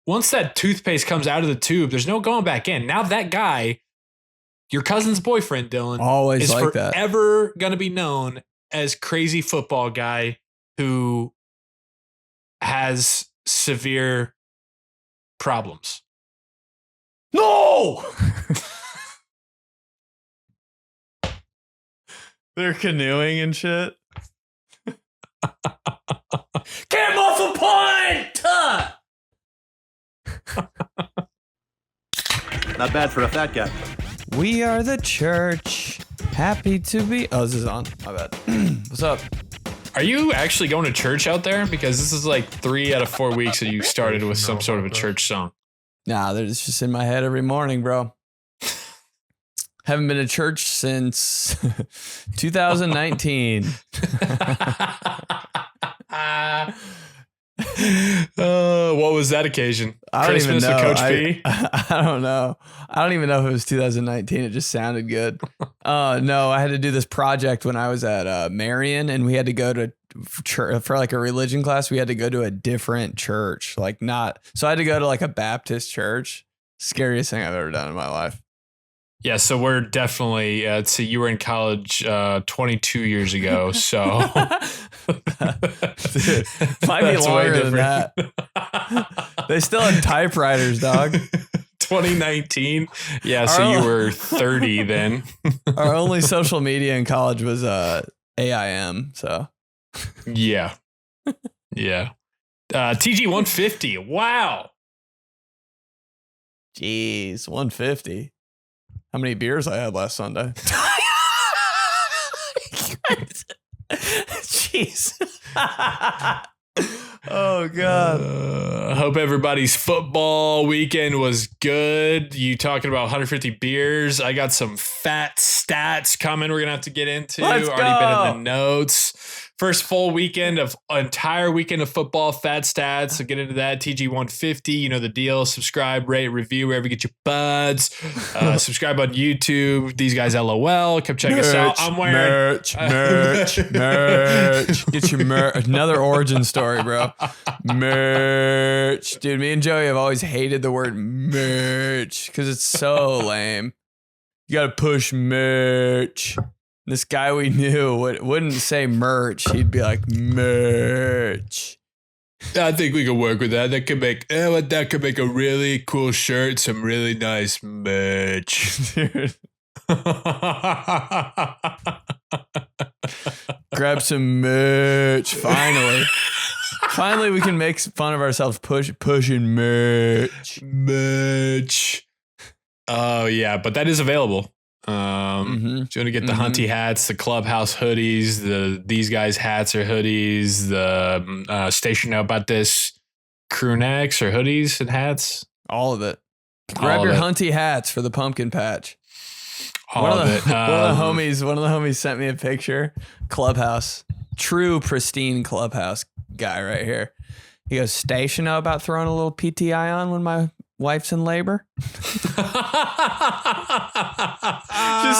once that toothpaste comes out of the tube, there's no going back in. Now that guy, your cousin's boyfriend, Dylan, always is like that. Forever going to be known as crazy football guy who has severe problems. No! They're canoeing and shit. Get him off a point! Not bad for a fat guy. We are the church. Happy to be. Oh, this is on. My bad. What's up? Are you actually going to church out there? Because this is like 3 out of 4 weeks that you started with some sort of a church song. Nah, they're just in my head every morning, bro. Haven't been to church since 2019. What was that occasion? Christmas with Coach P? I don't know. I don't even know if it was 2019. It just sounded good. No, I had to do this project when I was at Marion, and we had to go to church for like a religion class. We had to go to a different church, so I had to go to like a Baptist church. Scariest thing I've ever done in my life. Yeah, so we're definitely, so you were in college 22 years ago, so. Dude, might be longer than that. They still had typewriters, dog. 2019? Yeah, so you were 30 then. Our only social media in college was AIM, so. Yeah. Yeah. TG 150, wow. Jeez, 150. How many beers I had last Sunday? Jeez. Oh, God. I hope everybody's football weekend was good. You talking about 150 beers. I got some fat stats coming we're going to have to get into. Let's Already go. been in the notes. First full entire weekend of football, fat stats. So get into that. TG 150, you know the deal. Subscribe, rate, review, wherever you get your buds. Subscribe on YouTube. These guys, LOL. Come check us out. I'm wearing merch. Get your merch. Another origin story, bro. Merch. Dude, me and Joey have always hated the word merch because it's so lame. You got to push merch. This guy we knew wouldn't say merch. He'd be like, merch. I think we could work with that. That could make a really cool shirt. Some really nice merch. Dude. Grab some merch. Finally, we can make fun of ourselves pushing merch. Oh, yeah, but that is available. Do you want to get the Hunty hats, the Clubhouse hoodies, these guys' hats or hoodies, the Station Out About This crew necks or hoodies and hats? All of it. Grab your Hunty hats for the pumpkin patch. All of it. One of the homies sent me a picture. Clubhouse. True pristine Clubhouse guy right here. He goes, Station Out about throwing a little PTI on when my wife's in labor. Just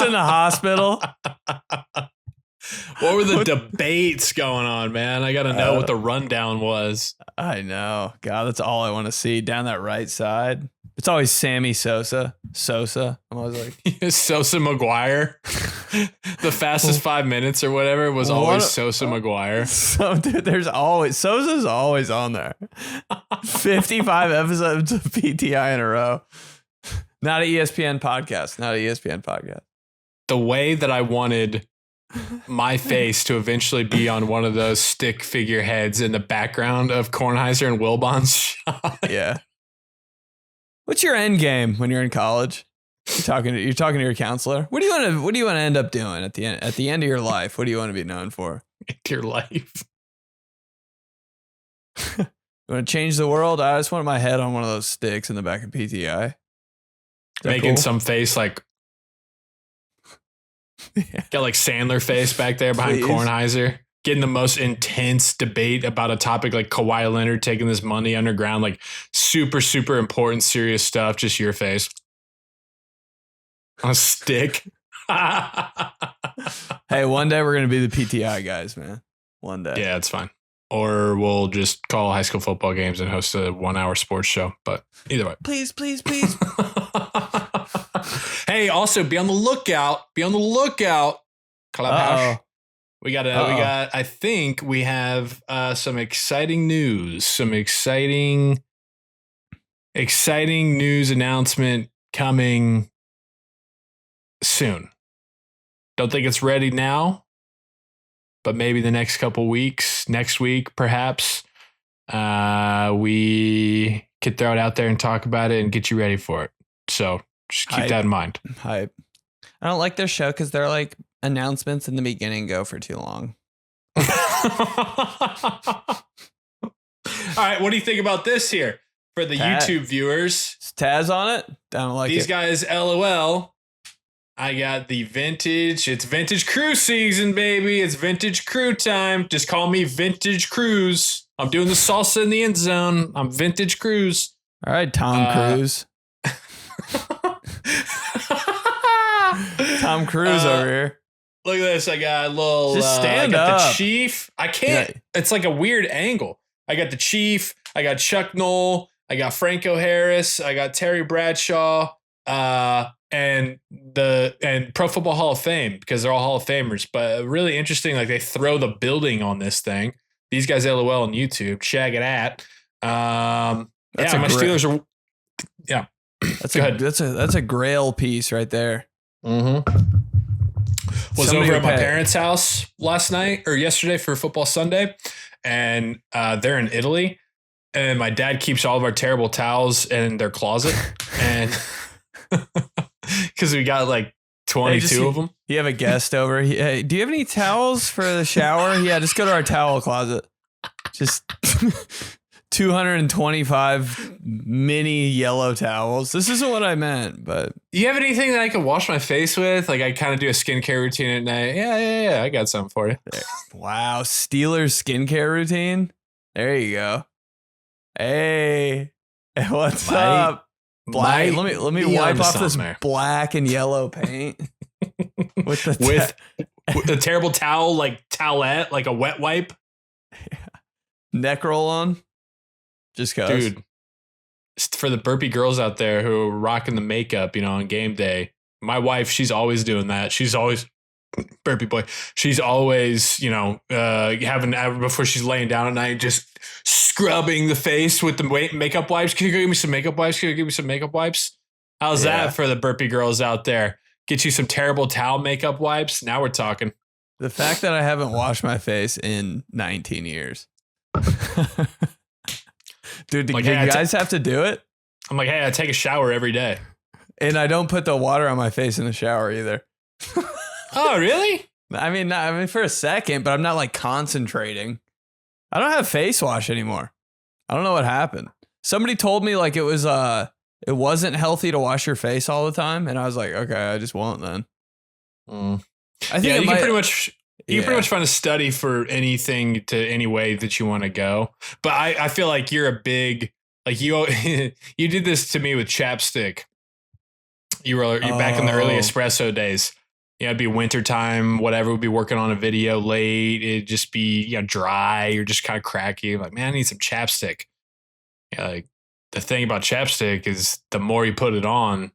in the hospital. What were the debates going on, man? I got to know what the rundown was. I know. God, that's all I want to see. Down that right side. It's always Sammy Sosa. I'm always like... Sosa McGuire. The fastest 5 minutes or whatever was always Sosa McGuire. So, dude, Sosa's always on there. 55 episodes of PTI in a row. Not an ESPN podcast. The way that I wanted my face to eventually be on one of those stick figure heads in the background of Kornheiser and Wilbon's shot. Yeah. What's your end game when you're in college? You're talking to your counselor. What do you want to end up doing at the end of your life? What do you want to be known for? Your life. You want to change the world? I just want my head on one of those sticks in the back of PTI. Making cool? some face like got like Sandler face back there behind Kornheiser. Getting the most intense debate about a topic like Kawhi Leonard taking this money underground, like super, super important, serious stuff. Just your face on a stick. Hey, one day we're going to be the PTI guys, man. One day. Yeah, it's fine. or we'll just call high school football games and host a 1 hour sports show. But either way. Please. Hey, also be on the lookout. Clubhouse. I think we have some exciting news. Some exciting news announcement coming soon. Don't think it's ready now, but maybe the next couple weeks, next week, perhaps, we could throw it out there and talk about it and get you ready for it. So just keep that in mind. Hype. I don't like their show because they're like announcements in the beginning go for too long. All right. What do you think about this here for the YouTube viewers? Is Taz on it? I don't like these guys. LOL. I got the vintage. It's vintage crew season, baby. It's vintage crew time. Just call me Vintage Cruise. I'm doing the salsa in the end zone. I'm Vintage Cruise. All right, Tom Cruise. Tom Cruise over here. Look at this. I got a little. Just stand I got up. The Chief. I can't. Yeah. It's like a weird angle. I got the Chief. I got Chuck Noll. I got Franco Harris. I got Terry Bradshaw. And Pro Football Hall of Fame, because they're all Hall of Famers. But really interesting. Like they throw the building on this thing. These guys LOL on YouTube. Shag it at. My Steelers are. Yeah. That's a grail piece right there. Mm-hmm. Was over at my parents' house last night or yesterday for Football Sunday, and they're in Italy, and my dad keeps all of our terrible towels in their closet, and because we got like 22 of them. You have a guest over. Hey, do you have any towels for the shower? Yeah, just go to our towel closet. Just 225 mini yellow towels. This isn't what I meant, but do you have anything that I can wash my face with? Like I kind of do a skincare routine at night. Yeah. I got something for you. Wow. Steelers skincare routine. There you go. Hey, what's up? Black. Let me wipe off this black and yellow paint with the terrible towel, like towelette, like a wet wipe. Yeah. Neck roll on. Just cause. Dude, for the burpee girls out there who are rocking the makeup, on game day, my wife, she's always doing that. She's always burpee boy. She's always, having before she's laying down at night, just scrubbing the face with the makeup wipes. Can you give me some makeup wipes? How's that for the burpee girls out there? Get you some terrible towel makeup wipes. Now we're talking. The fact that I haven't washed my face in 19 years. Dude, do you guys have to do it? I'm like, hey, I take a shower every day. And I don't put the water on my face in the shower either. Oh, really? I mean, for a second, but I'm not like concentrating. I don't have face wash anymore. I don't know what happened. Somebody told me like it wasn't healthy to wash your face all the time. And I was like, okay, I just won't then. I think you can pretty much find a study for anything to any way that you want to go. But I feel like you're a big, like you did this to me with Chapstick. You're back in the early espresso days. It'd be wintertime, whatever. We'd be working on a video late. It'd just be dry or just kind of cracky. Like, man, I need some Chapstick. Like the thing about Chapstick is the more you put it on,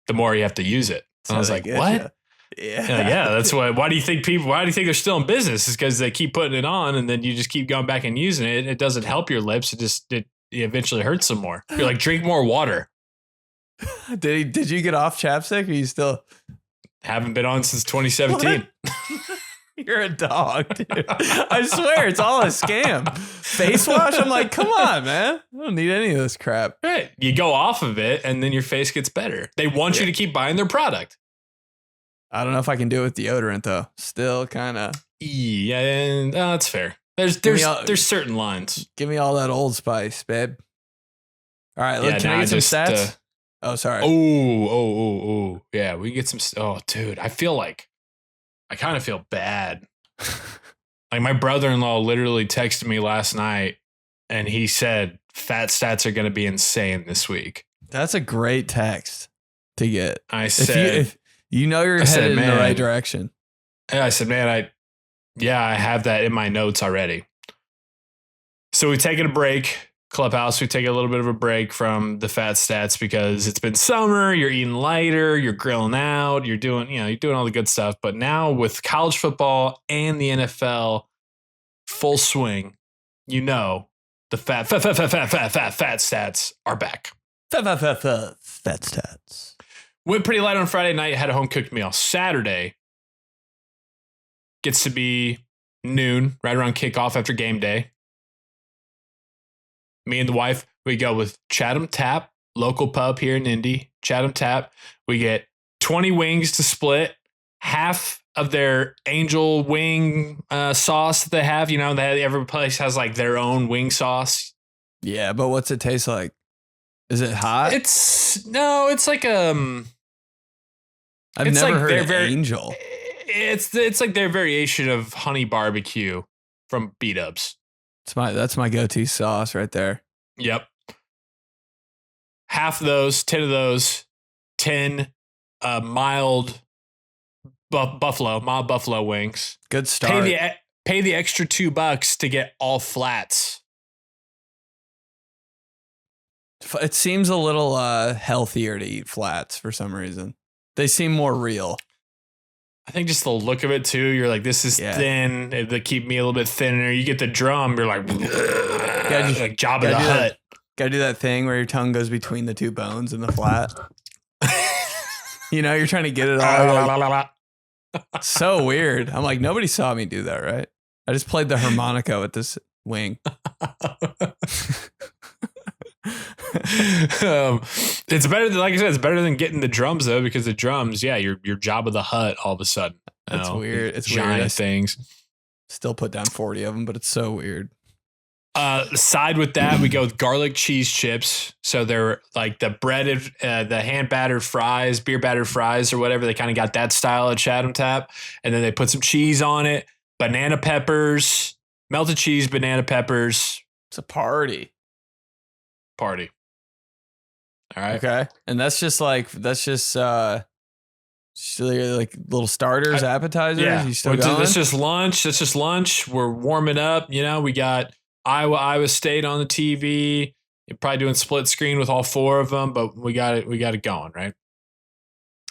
the more you have to use it. And I was like, what? Yeah, that's why. Why do you think they're still in business? Is because they keep putting it on, and then you just keep going back and using it. It doesn't help your lips. It eventually hurts some more. You're like, drink more water. Did you get off Chapstick? Or you still haven't been on since 2017? You're a dog, dude. I swear it's all a scam. Face wash? I'm like, come on, man. I don't need any of this crap. Right. You go off of it, and then your face gets better. They want you to keep buying their product. I don't know if I can do it with deodorant though. Still kind of. Yeah, that's fair. There's certain lines. Give me all that Old Spice, babe. All right, can I get some stats? Oh, sorry. Oh. Yeah, we can get some. Oh, dude, I kind of feel bad. Like my brother-in-law literally texted me last night, and he said fat stats are going to be insane this week. That's a great text to get. I said. If you're headed in the right direction. I said, man, I have that in my notes already. So we've taken a break. Clubhouse, we take a little bit of a break from the fat stats because it's been summer, you're eating lighter, you're grilling out, you're doing all the good stuff. But now with college football and the NFL full swing, the fat stats are back. Fat stats. Went pretty light on Friday night, had a home cooked meal. Saturday gets to be noon, right around kickoff after game day. Me and the wife, we go with Chatham Tap, local pub here in Indy. Chatham Tap. We get 20 wings to split, half of their angel wing sauce that they have. Every place has like their own wing sauce. Yeah, but what's it taste like? Is it hot? It's like I've never heard of angel. It's like their variation of honey barbecue from B-Dubs. That's my go-to sauce right there. Yep. Half of those, 10 of those, 10 mild buffalo wings. Good start. Pay the extra $2 to get all flats. It seems a little healthier to eat flats for some reason. They seem more real. I think just the look of it too. You're like, this is thin. They keep me a little bit thinner. You get the drum. You're like, like Jabba the Hutt. Gotta do that thing where your tongue goes between the two bones in the flat. You're trying to get it all. So weird. I'm like, nobody saw me do that, right? I just played the harmonica with this wing. It's better than, like I said, it's better than getting the drums though, because the drums, you're Jabba the Hutt all of a sudden. That's weird. It's giant weird. Things. Still put down 40 of them, but it's so weird. Side with that, we go with garlic cheese chips. So they're like the breaded, the hand battered fries, beer battered fries or whatever. They kind of got that style at Chatham Tap. And then they put some cheese on it, banana peppers, melted cheese, banana peppers. It's a party. All right. Okay. And that's just like little starters, appetizers. Yeah. You still going? That's just lunch. We're warming up. We got Iowa State on the TV. You're probably doing split screen with all four of them, but we got it going, right?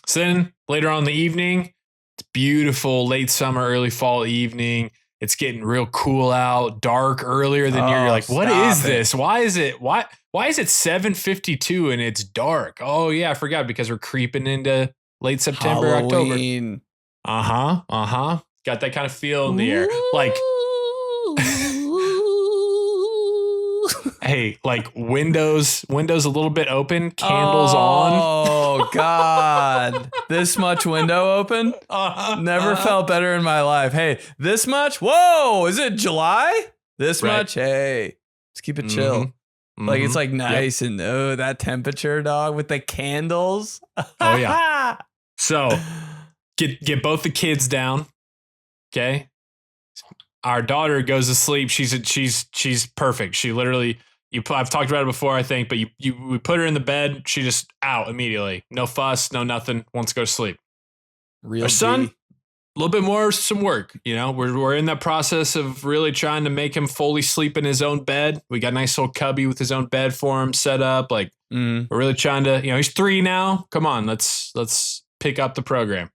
So then later on in the evening, it's beautiful late summer, early fall evening. It's getting real cool out, dark earlier than you're like, what is this? Why is it 7:52 and it's dark? Oh yeah, I forgot, because we're creeping into late September, Halloween. October. Got that kind of feel in the air. Like, hey, like windows a little bit open, candles on. Oh God. This much window open? Never felt better in my life. Hey, this much? Whoa, is it July? This much? Hey, let's keep it chill. Mm-hmm. Like it's like nice and that temperature, dog, with the candles. Oh yeah. So get both the kids down. Okay. Our daughter goes to sleep. She's perfect. She literally, I've talked about it before, I think, but we put her in the bed. She just out immediately. No fuss, no nothing. Wants to go to sleep. Our son, a little bit more, some work. We're in that process of really trying to make him fully sleep in his own bed. We got a nice little cubby with his own bed for him set up. Like we're really trying to, he's 3 now. Come on, let's pick up the program.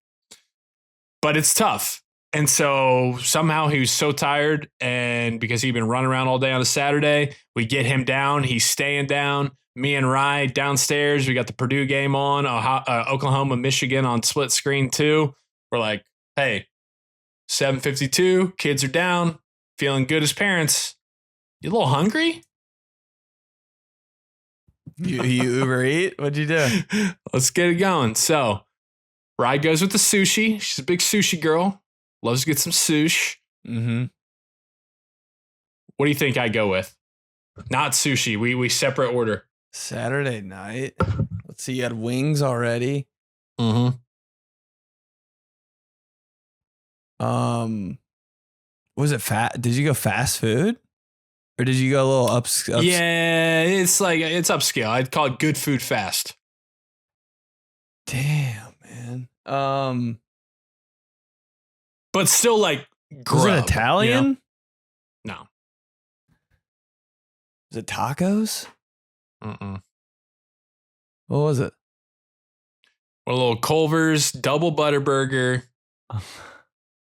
But it's tough. And so somehow he was so tired, and because he'd been running around all day on a Saturday, we get him down. He's staying down. Me and Rye downstairs. We got the Purdue game on, Oklahoma, Michigan on split screen too. We're like, hey, 7:52, kids are down, feeling good as parents. You a little hungry? You Uber Eat? What'd you do? Let's get it going. So Rye goes with the sushi. She's a big sushi girl. Loves to get some sushi. Mm-hmm. What do you think I go with? Not sushi. We separate order. Saturday night. Let's see. You had wings already. Mm-hmm. Was it fat? Did you go fast food, or did you go a little up? Yeah, it's upscale. I'd call it good food fast. Damn, man. But still like grub. Was it Italian? No. The tacos? Mm-mm. What was it? A little Culver's double butter burger,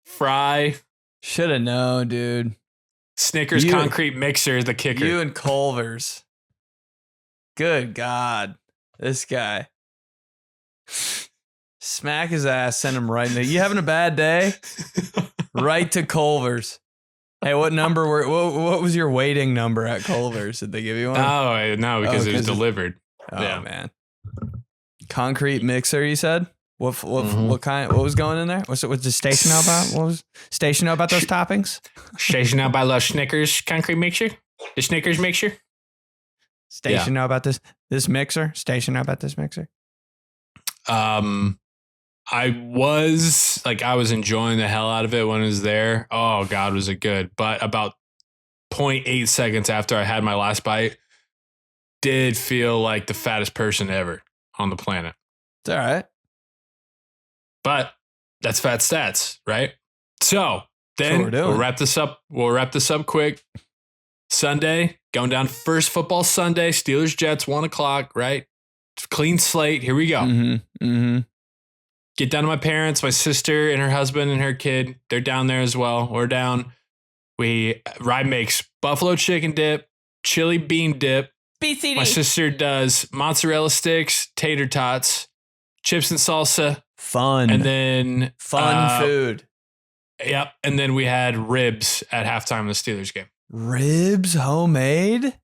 fry, Should have known, dude. Snickers concrete mixer is the kicker. You and Culver's. Good God. This guy. Smack his ass, send him right in. You having a bad day? Right to Culver's. Hey, what number what was your waiting number at Culver's? Did they give you one? Oh, no, because it was delivered. Oh, yeah. Man. Concrete mixer, you said? What kind? What was going in there? What's the station know about? What was station know about those toppings? Station know about the Snickers concrete mixer? The Snickers mixer? Station know about this mixer? Station know about this mixer? I was enjoying the hell out of it when it was there. Oh God, was it good? But about 0.8 seconds after I had my last bite, did feel like the fattest person ever on the planet. It's all right. But that's fat stats, right? So then we'll wrap this up. We'll wrap this up quick. Sunday, going down first football Sunday, Steelers Jets, 1:00, right? Clean slate. Here we go. Mm-hmm. Get down to my parents, my sister and her husband and her kid. They're down there as well. We're down. Rye makes buffalo chicken dip, chili bean dip. BCD. My sister does mozzarella sticks, tater tots, chips and salsa. Fun. And then food. Yep. And then we had ribs at halftime of the Steelers game. Ribs homemade?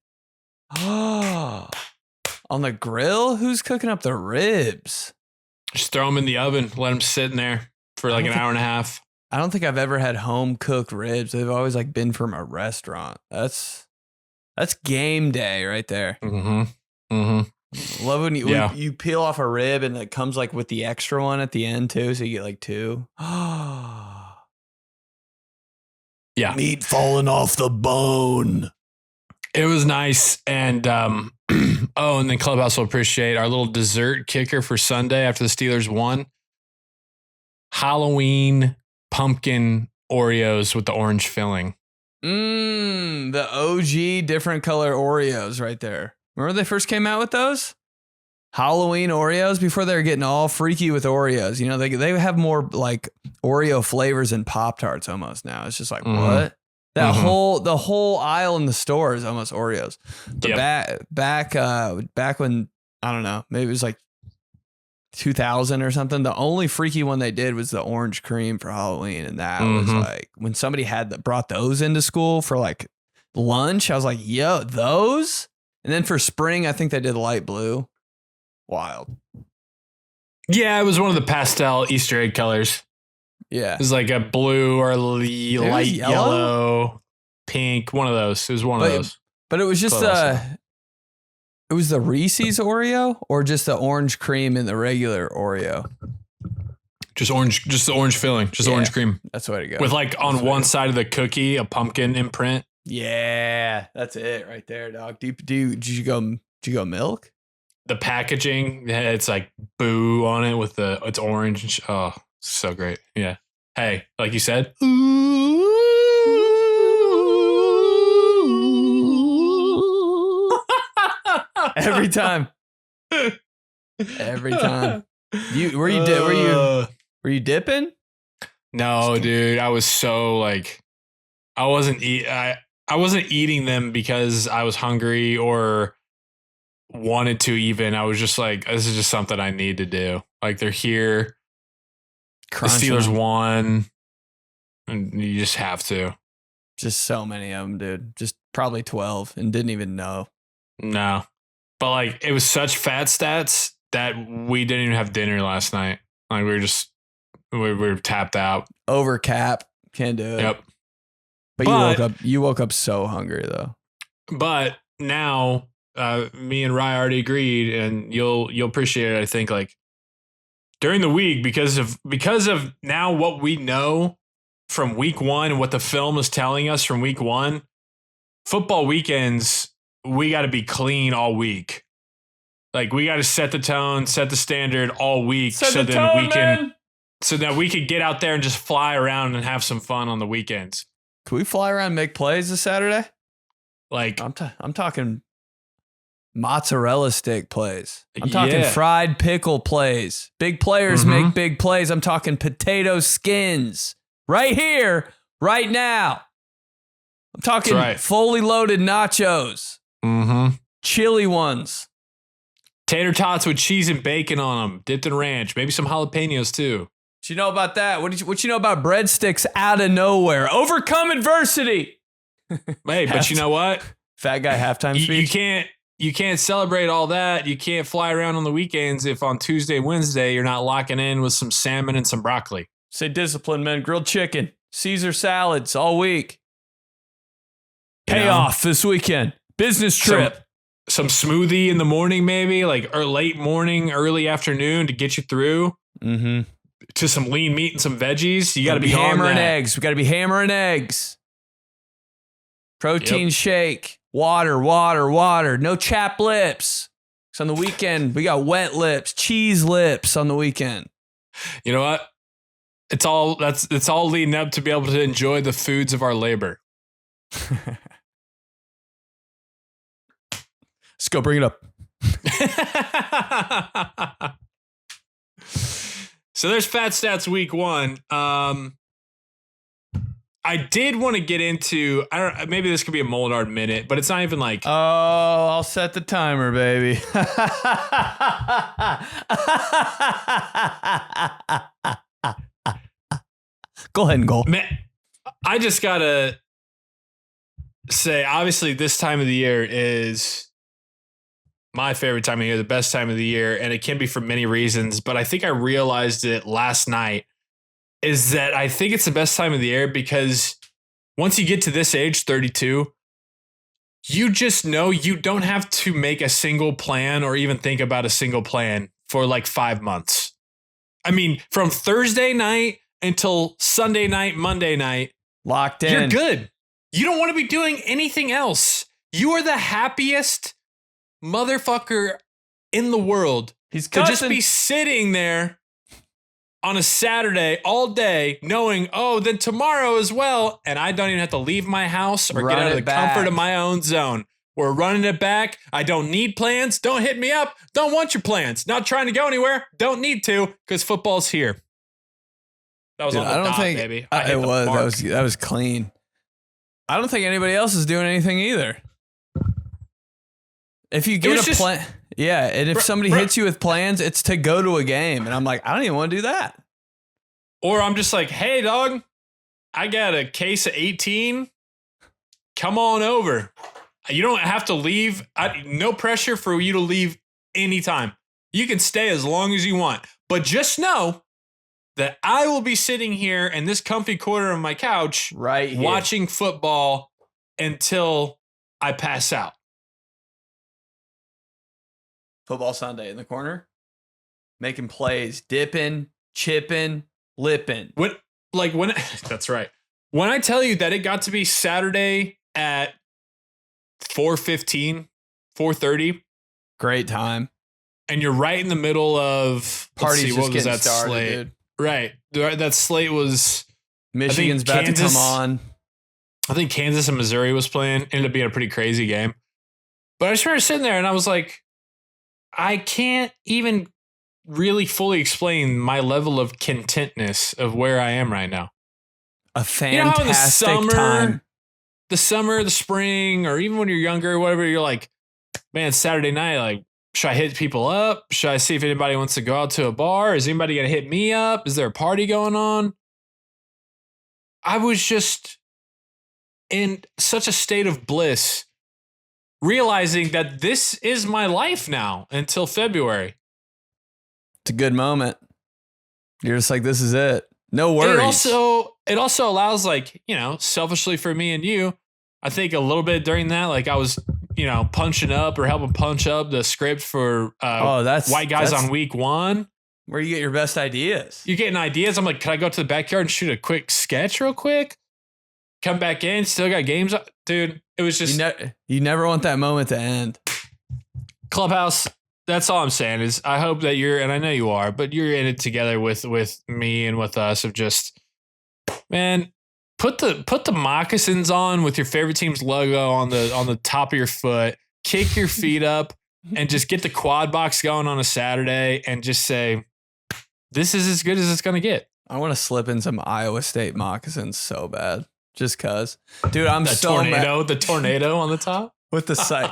Oh. On the grill? Who's cooking up the ribs? Just throw them in the oven, let them sit in there for like an hour and a half. I don't think I've ever had home cooked ribs. They've always like been from a restaurant. That's game day right there. Mm-hmm. Mm-hmm. Love when you peel off a rib and it comes like with the extra one at the end too, so you get like two. Yeah. Meat falling off the bone. It was nice. And and then Clubhouse will appreciate our little dessert kicker for Sunday after the Steelers won. Halloween pumpkin Oreos with the orange filling. The OG different color Oreos right there. Remember they first came out with those? Halloween Oreos before they were getting all freaky with Oreos. You know, they have more like Oreo flavors and Pop-Tarts almost now. It's just like, what? That the whole aisle in the store is almost Oreos. But back when, I don't know, maybe it was like 2000 or something, the only freaky one they did was the orange cream for Halloween. And that was like, when somebody brought those into school for like lunch, I was like, yo, those? And then for spring, I think they did light blue. Wild. Yeah, it was one of the pastel Easter egg colors. Yeah. It was like a blue or light yellow, pink, one of those. It was one of those. But it was just it was the Reese's Oreo or just the orange cream in the regular Oreo? Just the orange filling, orange cream. That's the way to go. With like on one side of the cookie, a pumpkin imprint. Yeah, that's it right there, dog. Did you go milk? The packaging, it's like boo on it with it's orange. Oh, so great. Yeah. Hey, like you said. Every time. Every time. Were you dipping? No, dude. I was so like, I wasn't eating them because I was hungry or wanted to even. I was just like, this is just something I need to do. Like, they're here. Crunch the Steelers them. won. And you just have to. Just so many of them, dude. Just probably 12 and didn't even know. No. But like, it was such fat stats that we didn't even have dinner last night. Like, we were tapped out. Over cap. Can't do it. Yep. But you woke up so hungry though. But now, me and Rye already agreed, and you'll appreciate it. I think like during the week because of now what we know from week one and what the film is telling us from week one, football weekends, we got to be clean all week. Like, we got to set the tone, set the standard all week, so that we can get out there and just fly around and have some fun on the weekends. Can we fly around and make plays this Saturday? Like, I'm talking Mozzarella stick plays. I'm talking fried pickle plays. Big players make big plays. I'm talking potato skins. Right here, right now. I'm talking fully loaded nachos. Chili ones. Tater tots with cheese and bacon on them. Dipped in ranch. Maybe some jalapenos too. What you know about that? What you know about breadsticks out of nowhere? Overcome adversity. Hey, but you know what? Fat guy halftime speech. You can't celebrate all that. You can't fly around on the weekends if on Tuesday, Wednesday, you're not locking in with some salmon and some broccoli. Say discipline, man. Grilled chicken, Caesar salads all week. Payoff this weekend. Business trip. Some smoothie in the morning, maybe like or late morning, early afternoon to get you through. To some lean meat and some veggies. You got to be hammering eggs. We got to be hammering eggs. Protein shake. Water. No chapped lips. So on the weekend, we got wet lips, cheese lips on the weekend. You know what? It's all leading up to be able to enjoy the foods of our labor. Let's go bring it up. So there's Fat Stats week 1. I did want to get into, maybe this could be a Moldard minute, but it's not even like. Oh, I'll set the timer, baby. Go ahead and go. Man, I just got to say, obviously this time of the year is my favorite time of year, the best time of the year, and it can be for many reasons, but I think I realized it last night, is that I think it's the best time of the year because once you get to this age, 32, you just know you don't have to make a single plan or even think about a single plan for like 5 months. I mean, from Thursday night until Sunday night, Monday night, locked in. You're good. You don't want to be doing anything else. You are the happiest motherfucker in the world. He's to just be sitting there on a Saturday all day knowing, then tomorrow as well, and I don't even have to leave my house or get out of the comfort of my own zone. We're running it back. I don't need plans. Don't hit me up. Don't want your plans. Not trying to go anywhere. Don't need to because football's here. That was on the dot, baby. That was clean. I don't think anybody else is doing anything either. If you get a plan, and if somebody hits you with plans, it's to go to a game. And I'm like, I don't even want to do that. Or I'm just like, hey, dog, I got a case of 18. Come on over. You don't have to leave. No pressure for you to leave anytime. You can stay as long as you want. But just know that I will be sitting here in this comfy corner of my couch right here, watching football until I pass out. Football Sunday in the corner, making plays, dipping, chipping, lipping. That's right. When I tell you that it got to be Saturday at 4:15, 4:30, great time, and you're right in the middle of parties. What was that started, slate? Dude. Right, that slate was Michigan's about to come on. I think Kansas and Missouri was playing. Ended up being a pretty crazy game. But I just remember sitting there and I was like, I can't even really fully explain my level of contentness of where I am right now. A fantastic time. The summer, the spring, or even when you're younger or whatever, you're like, man, Saturday night, like, should I hit people up? Should I see if anybody wants to go out to a bar? Is anybody going to hit me up? Is there a party going on? I was just in such a state of bliss, realizing that this is my life now until February. It's a good moment. You're just like, this is it. No worries. It also allows, like, selfishly for me and you, I think a little bit during that, like I was, punching up or helping punch up the script for White Guys on week 1. Where you get your best ideas. You're getting ideas. I'm like, can I go to the backyard and shoot a quick sketch real quick? Come back in, still got games. Dude, it was just... You never want that moment to end. Clubhouse, that's all I'm saying is I hope that you're, and I know you are, but you're in it together with me and with us of just, man, put the moccasins on with your favorite team's logo on the top of your foot, kick your feet up, and just get the quad box going on a Saturday and just say, this is as good as it's going to get. I want to slip in some Iowa State moccasins so bad. Just cause. Dude, I'm the so tornado, the tornado on the top. With the site.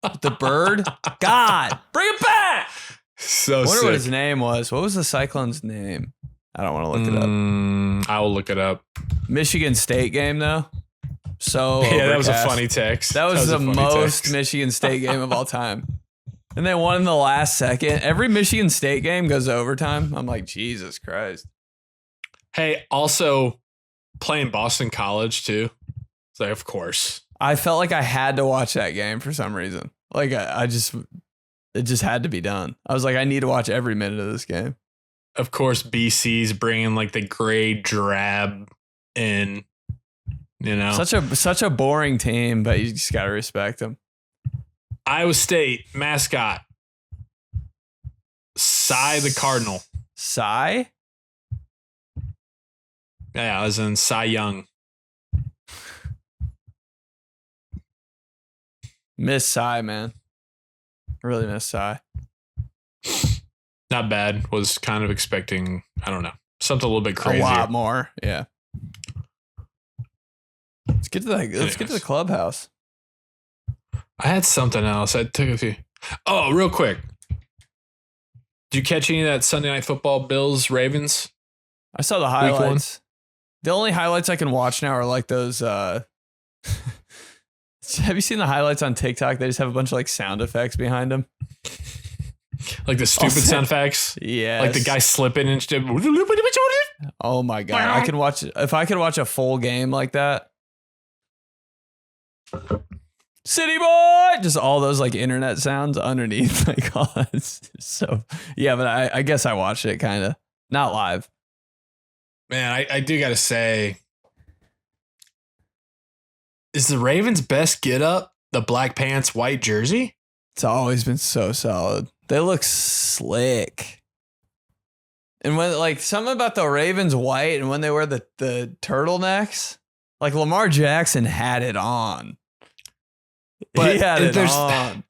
With the bird. God, bring it back. So I wonder sick. what his name was. What was the Cyclone's name? I don't want to look it up. I will look it up. Michigan State game, though. So yeah, that was a overcast. funny text. That was the most text. Michigan State game of all time. And they won in the last second. Every Michigan State game goes to overtime. I'm like, Jesus Christ. Hey, also playing Boston College too. It's like, of course. I felt like I had to watch that game for some reason. Like it just had to be done. I was like, I need to watch every minute of this game. Of course, BC's bringing like the gray drab in, you know. Such a boring team, but you just got to respect them. Iowa State mascot. Cy the Cardinal. Cy? Yeah, as in Cy Young. Miss Cy, man. Really miss Cy. Not bad. Was kind of expecting, I don't know, something a little bit crazier. A lot more. Yeah. Let's get to the clubhouse. I had something else. I took a few. Oh, real quick. Did you catch any of that Sunday Night Football Bills Ravens? I saw the highlights. The only highlights I can watch now are like those. Have you seen the highlights on TikTok? They just have a bunch of like sound effects behind them. Like the stupid sound effects? Yeah. Like the guy slipping and shit. Oh my God. I can watch, if I could watch a full game like that. City boy, just all those like internet sounds underneath. Like, oh, it's so yeah, but I guess I watched it kind of not live. Man, I do gotta say, is the Ravens' best get up the black pants, white jersey? It's always been so solid. They look slick. And when like something about the Ravens white and when they wear the turtlenecks, like Lamar Jackson had it on. But he had it on.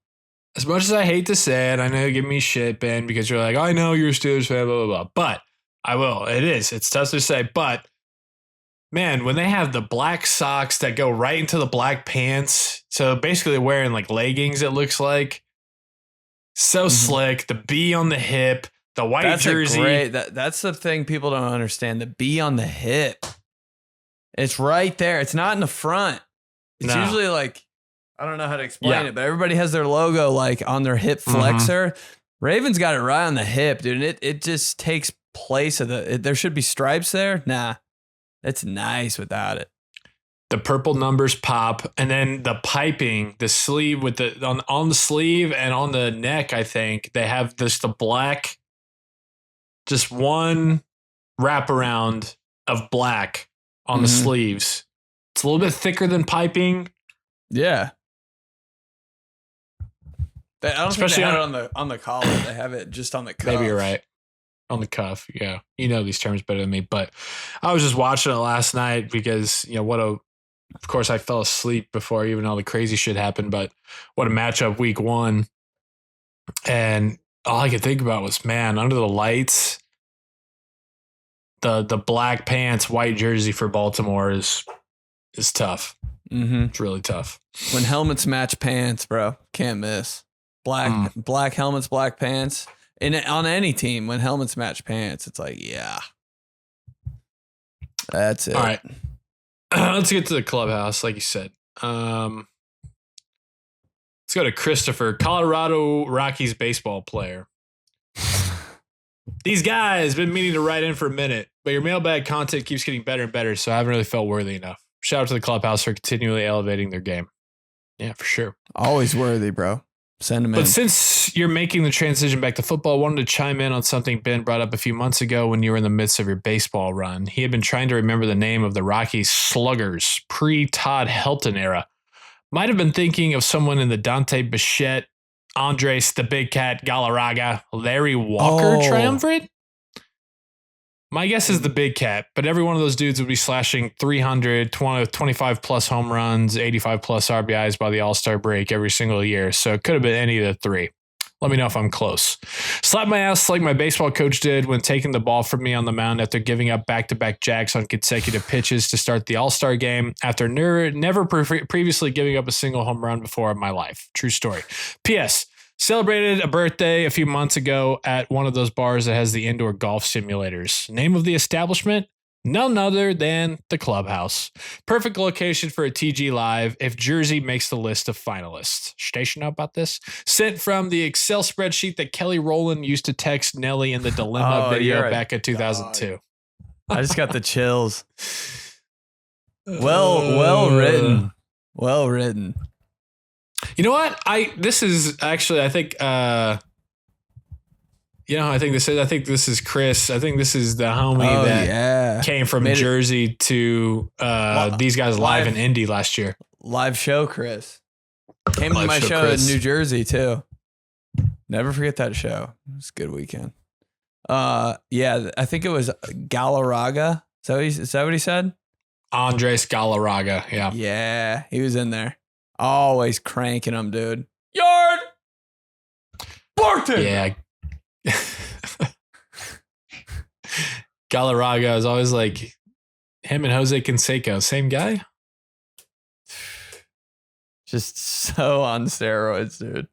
As much as I hate to say it, I know you give me shit, Ben, because you're like, I know you're a Steelers fan, blah, blah, blah. But I will. It's tough to say. But man, when they have the black socks that go right into the black pants, so basically they're wearing like leggings, it looks like. So slick. The B on the hip, the white jersey. That's the thing people don't understand. The B on the hip. It's right there. It's not in the front. It's usually like, I don't know how to explain it, but everybody has their logo like on their hip flexor. Ravens got it right on the hip, dude. And it just takes place of there should be stripes there. Nah, it's nice without it. The purple numbers pop, and then the piping, the sleeve with the on the sleeve and on the neck, I think they have the black, just one wraparound of black on the sleeves. It's a little bit thicker than piping. Yeah. I don't think they have it on the collar. They have it just on the cuff. Maybe you're right. On the cuff, yeah. You know these terms better than me, but I was just watching it last night because, you know, of course I fell asleep before even all the crazy shit happened, but what a matchup week one. And all I could think about was, man, under the lights, the black pants, white jersey for Baltimore is tough. It's really tough. When helmets match pants, bro, can't miss. Black helmets, black pants. And on any team, when helmets match pants, it's like, yeah. That's it. All right. Let's get to the clubhouse, like you said. Let's go to Christopher, Colorado Rockies baseball player. These guys been meaning to write in for a minute, but your mailbag content keeps getting better and better, so I haven't really felt worthy enough. Shout out to the clubhouse for continually elevating their game. Yeah, for sure. Always worthy, bro. Send them in. But since you're making the transition back to football, I wanted to chime in on something Ben brought up a few months ago when you were in the midst of your baseball run. He had been trying to remember the name of the Rockies Sluggers pre-Todd Helton era. Might have been thinking of someone in the Dante Bichette, Andres the Big Cat Galarraga, Larry Walker triumvirate. My guess is the big cat, but every one of those dudes would be slashing 300, 25 plus home runs, 85 plus RBIs by the All-Star break every single year. So it could have been any of the three. Let me know if I'm close. Slap my ass like my baseball coach did when taking the ball from me on the mound after giving up back-to-back jacks on consecutive pitches to start the All-Star game after never previously giving up a single home run before in my life. True story. P.S. Celebrated a birthday a few months ago at one of those bars that has the indoor golf simulators. Name of the establishment? None other than the Clubhouse. Perfect location for a TG Live if Jersey makes the list of finalists. Station out about this? Sent from the Excel spreadsheet that Kelly Rowland used to text Nelly in the Dilemma video back in 2002. I just got the chills. Well written. Well written. You know what? This is actually, I think this is Chris. I think this is the homie that came from Jersey to these guys live in Indy last year. Live show, Chris. Came to my show in New Jersey too. Never forget that show. It was a good weekend. I think it was Galarraga. Is that what he said? Andres Galarraga. Yeah. Yeah, he was in there. Always cranking them, dude. Yard! Barton! Yeah. Galarraga is always like him and Jose Canseco. Same guy? Just so on steroids, dude.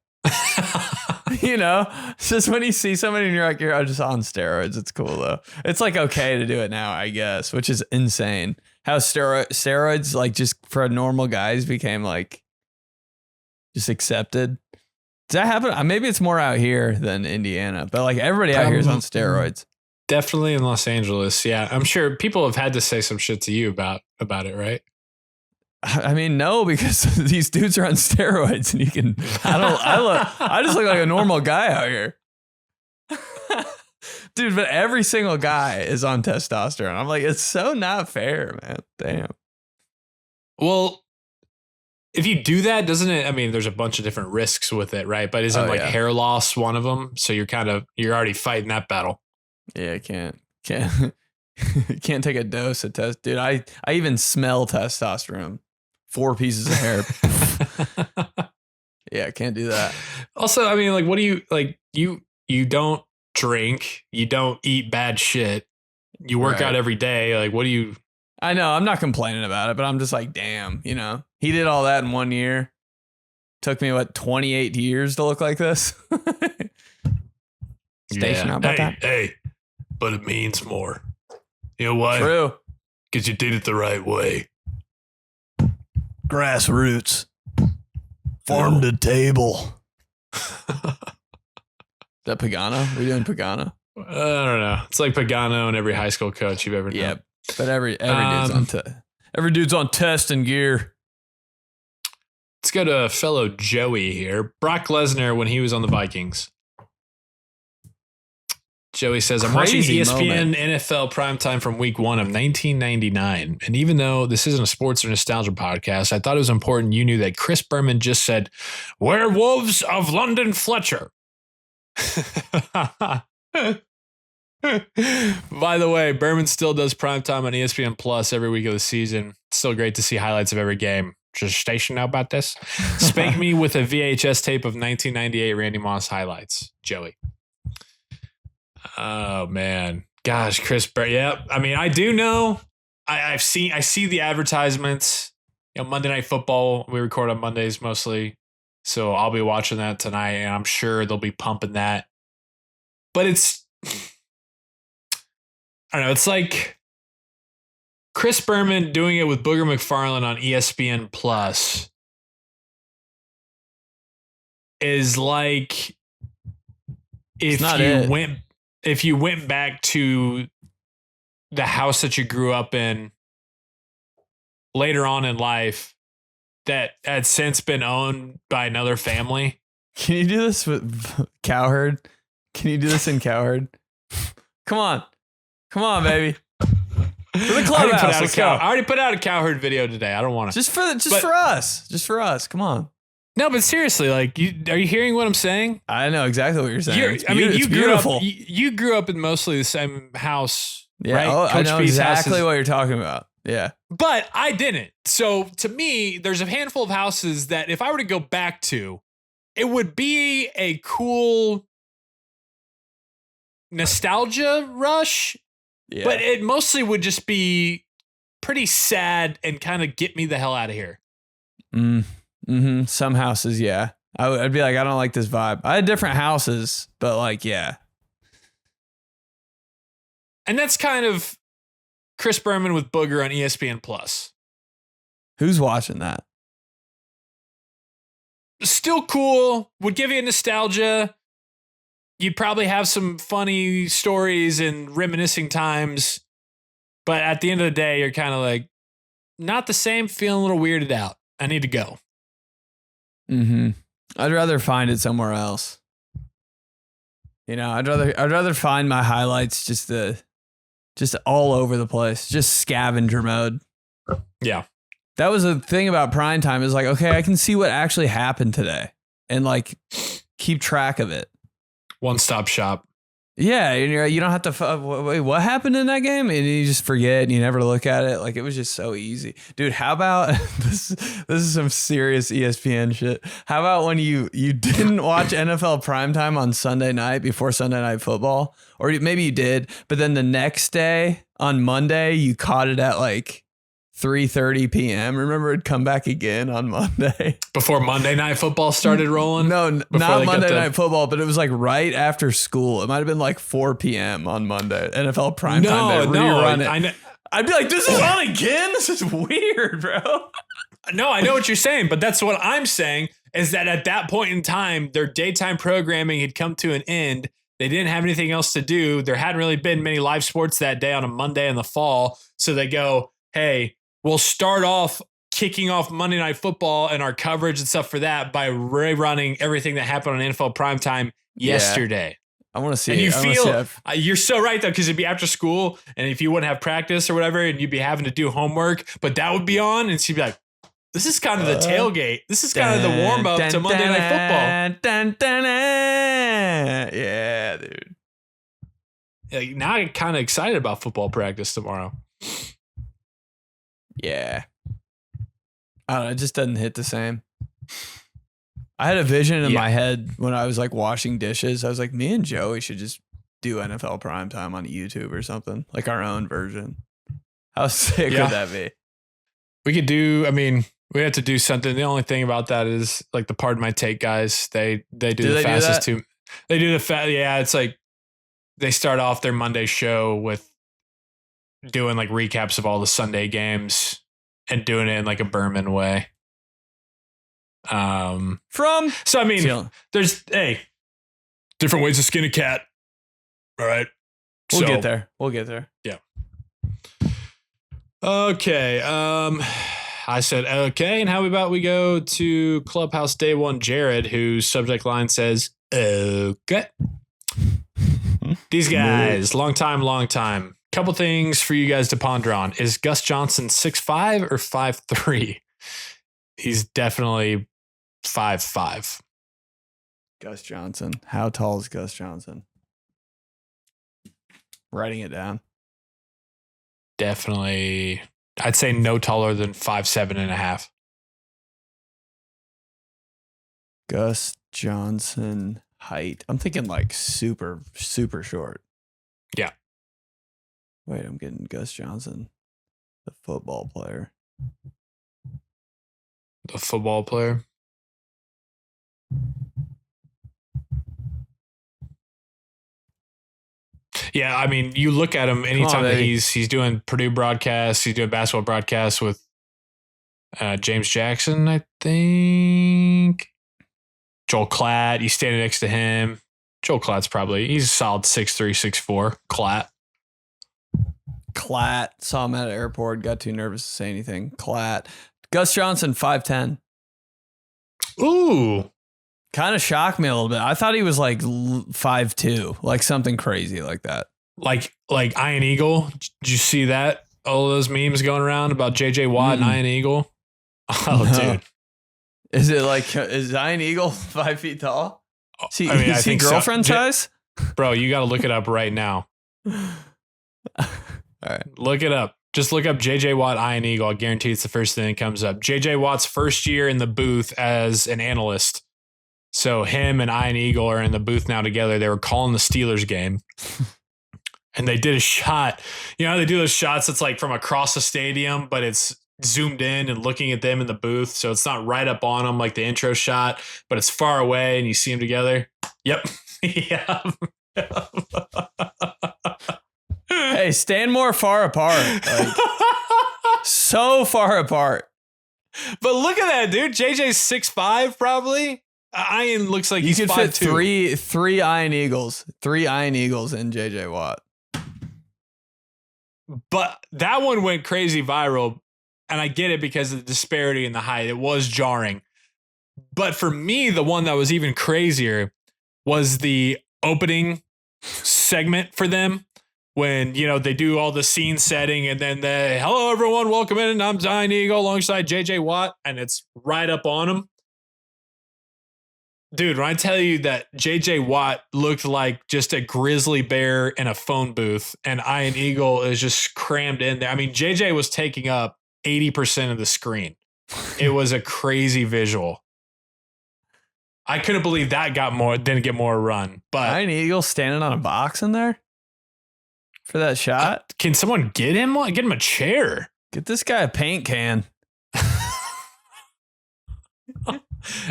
It's just when you see somebody and you're like, you're just on steroids. It's cool, though. It's like okay to do it now, I guess, which is insane. How steroids, like just for normal guys, became like just accepted. Does that happen? Maybe it's more out here than Indiana, but like everybody out here is on steroids. Definitely in Los Angeles. Yeah. I'm sure people have had to say some shit to you about it, right? I mean, no, because these dudes are on steroids and I just look like a normal guy out here. Dude, but every single guy is on testosterone. I'm like, it's so not fair, man. Damn. Well, if you do that, doesn't it? I mean, there's a bunch of different risks with it, right? But isn't hair loss one of them? So you're already fighting that battle. Yeah, I can't can't take a dose of test, dude. I even smell testosterone. 4 pieces of hair. Yeah, I can't do that. Also, I mean, like, what do you like? You don't drink, you don't eat bad shit. You work out every day. Like, what do you? I know, I'm not complaining about it, but I'm just like, damn, he did all that in 1 year. Took me 28 years to look like this. Station out about that. Hey, but it means more. You know why? True. Because you did it the right way. Grassroots. Farm to table. Is that Pagano? Are we doing Pagano? I don't know. It's like Pagano and every high school coach you've ever known. Yep. But every dude's on test and gear. Let's go to fellow Joey here. Brock Lesnar when he was on the Vikings. Joey says, I'm watching ESPN NFL primetime from week 1 of 1999. And even though this isn't a sports or nostalgia podcast, I thought it was important you knew that Chris Berman just said, Werewolves of London Fletcher. By the way, Berman still does primetime on ESPN Plus every week of the season. Still great to see highlights of every game. Just station out about this. Spank me with a VHS tape of 1998 Randy Moss highlights. Joey. Oh man, gosh, Chris. Yeah, I mean, I do know. I see the advertisements. Monday Night Football. We record on Mondays mostly, so I'll be watching that tonight, and I'm sure they'll be pumping that. But it's, I don't know. It's like Chris Berman doing it with Booger McFarland on ESPN Plus is like if you went back to the house that you grew up in later on in life that had since been owned by another family. Can you do this with Cowherd? Can you do this in Cowherd? Come on, baby. For the Clubhouse, let's go. I already put out a Cowherd video today. I don't want to. Just for us. Come on. No, but seriously, like, are you hearing what I'm saying? I know exactly what you're saying. You grew up in mostly the same house Yeah. Right? Oh, I Coach know B's house exactly is- what you're talking about. Yeah. But I didn't. So to me, there's a handful of houses that if I were to go back to, it would be a cool nostalgia rush, Yeah. but it mostly would just be pretty sad and kind of get me the hell out of here. Some houses, yeah. I'd be like, I don't like this vibe. I had different houses, but like, yeah. And that's kind of Chris Berman with Booger on ESPN Plus. Who's watching that? Still cool. Would give you nostalgia. You'd probably have some funny stories and reminiscing times. But at the end of the day, you're kind of like, not the same, feeling a little weirded out. I need to go. I'd rather find it somewhere else. You know, I'd rather find my highlights just all over the place, just scavenger mode. Yeah. That was the thing about prime time is like, okay, I can see what actually happened today and like keep track of it. One-stop shop. Yeah, and you don't have to. Wait, what happened in that game? And you just forget, and you never look at it. Like it was just so easy, dude. How about this? This is some serious ESPN shit. How about when you didn't watch NFL primetime on Sunday night before Sunday Night Football, or maybe you did, but then the next day on Monday you caught it at like 3:30 p.m. Remember, it'd come back again on Monday. Before Monday Night Football started rolling? No, Before not they got Monday the- Night Football, but it was like right after school. It might have been like 4 p.m. on Monday. NFL primetime. No, I'd be like, this is on again? This is weird, bro. No, I know what you're saying, but that's what I'm saying is that at that point in time, their daytime programming had come to an end. They didn't have anything else to do. There hadn't really been many live sports that day on a Monday in the fall. So they go, hey, we'll start off kicking off Monday Night Football and our coverage and stuff for that by rerunning everything that happened on NFL primetime yesterday. I want to see And you it. feel, you're so right though, because it'd be after school and if you wouldn't have practice or whatever and you'd be having to do homework, but that would be on and she'd be like, this is kind of the tailgate. This is kind of the warm up to Monday Night Football. Yeah, dude. Like, now I'm kind of excited about football practice tomorrow. Yeah. I don't know. It just doesn't hit the same. I had a vision in my head when I was like washing dishes. I was like, me and Joey should just do NFL primetime on YouTube or something, like our own version. How sick would that be? We could do, I mean, we have to do something. The only thing about that is like the Pardon My Take guys, they do the fastest too. They do yeah, it's like they start off their Monday show with doing like recaps of all the Sunday games and doing it in like a Berman way. So I mean, there's different ways to skin a cat. All right. We'll get there. We'll get there. Yeah. Okay. I said okay, and how about we go to Clubhouse Day One Jared, whose subject line says okay. These guys, long time. Couple things for you guys to ponder on. Is Gus Johnson 6'5" or 5'3"? He's definitely 5'5". Gus Johnson. How tall is Gus Johnson? Writing it down. Definitely, I'd say no taller than 5'7.5". Gus Johnson height. I'm thinking like super, super short. Yeah. Wait, I'm getting Gus Johnson, the football player. The football player. Yeah, I mean, you look at him anytime that he's doing Purdue broadcasts, he's doing basketball broadcasts with James Jackson, I think. Joel Klatt, he's standing next to him. Joel Klatt's he's a solid 6'3", 6'4". Klatt. Saw him at an airport, got too nervous to say anything. Klatt. Gus Johnson, 5'10". Ooh. Kind of shocked me a little bit. I thought he was like 5'2", like something crazy like that. Like Iron Eagle. Did you see that? All those memes going around about JJ Watt and Iron Eagle. Oh, no. Dude. Is it like, is Iron Eagle 5 feet tall? I think girlfriend size? Bro, you got to look it up right now. All right. Look it up. Just look up JJ Watt, Iron Eagle. I guarantee it's the first thing that comes up. JJ Watt's first year in the booth as an analyst. So him and Iron Eagle are in the booth now together. They were calling the Steelers game. And they did a shot. You know how they do those shots? It's like from across the stadium, but it's zoomed in and looking at them in the booth. So it's not right up on them like the intro shot, but it's far away and you see them together. Yep. Yeah. Hey, stand more far apart. Like, so far apart. But look at that, dude. JJ's 6'5", probably. Ian looks like he's 5'2". You could fit three Iron Eagles. 3 Iron Eagles in JJ Watt. But that one went crazy viral. And I get it because of the disparity in the height. It was jarring. But for me, the one that was even crazier was the opening segment for them. When, you know, they do all the scene setting and then they, hello, everyone, welcome in. I'm Iron Eagle alongside JJ Watt. And it's right up on him. Dude, when I tell you that JJ Watt looked like just a grizzly bear in a phone booth and Iron Eagle is just crammed in there. I mean, JJ was taking up 80% of the screen. It was a crazy visual. I couldn't believe that didn't get more run. But Iron Eagle standing on a box in there for that shot. Can someone get him one? Get him a chair. Get this guy a paint can.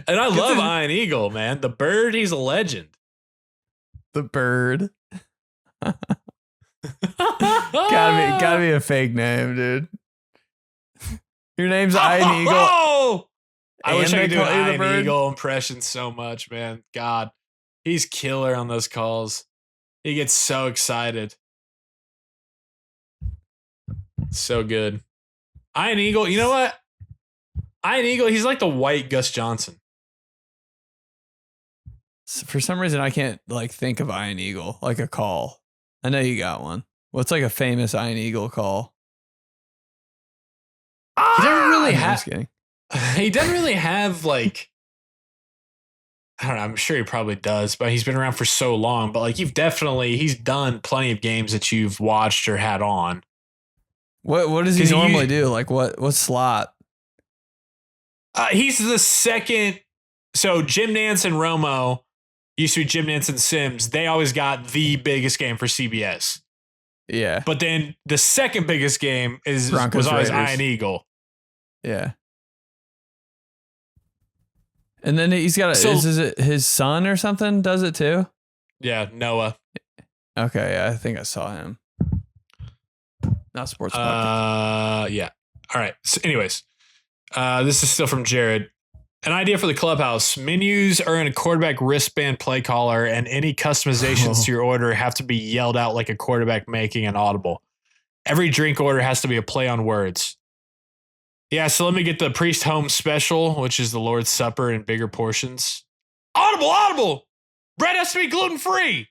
And I love Iron Eagle, man. The bird, he's a legend. The bird. gotta be a fake name, dude. Your name's Iron Eagle. Oh! I wish I could do call an you the Iron bird? Eagle impression so much, man. God, he's killer on those calls. He gets so excited. So good. Iron Eagle, you know what? Iron Eagle, he's like the white Gus Johnson. For some reason, I can't like think of Iron Eagle like a call. I know you got one. What's like a famous Iron Eagle call? He doesn't really I'm have. just kidding. He doesn't really have like. I don't know. I'm sure he probably does, but he's been around for so long. But like, he's done plenty of games that you've watched or had on. What does he normally do? Like what slot? He's the second. So Jim Nance and Romo used to be Jim Nance and Sims. They always got the biggest game for CBS. Yeah. But then the second biggest game was always Raiders. Iron Eagle. Yeah. And then he's got is it his son or something does it too? Yeah, Noah. Okay, yeah, I think I saw him. Not sports. Yeah. All right. So anyways, this is still from Jared. An idea for the Clubhouse. Menus are in a quarterback wristband play caller, and any customizations to your order have to be yelled out like a quarterback making an audible. Every drink order has to be a play on words. Yeah, so let me get the Priest Home Special, which is the Lord's Supper in bigger portions. Audible! Bread has to be gluten-free!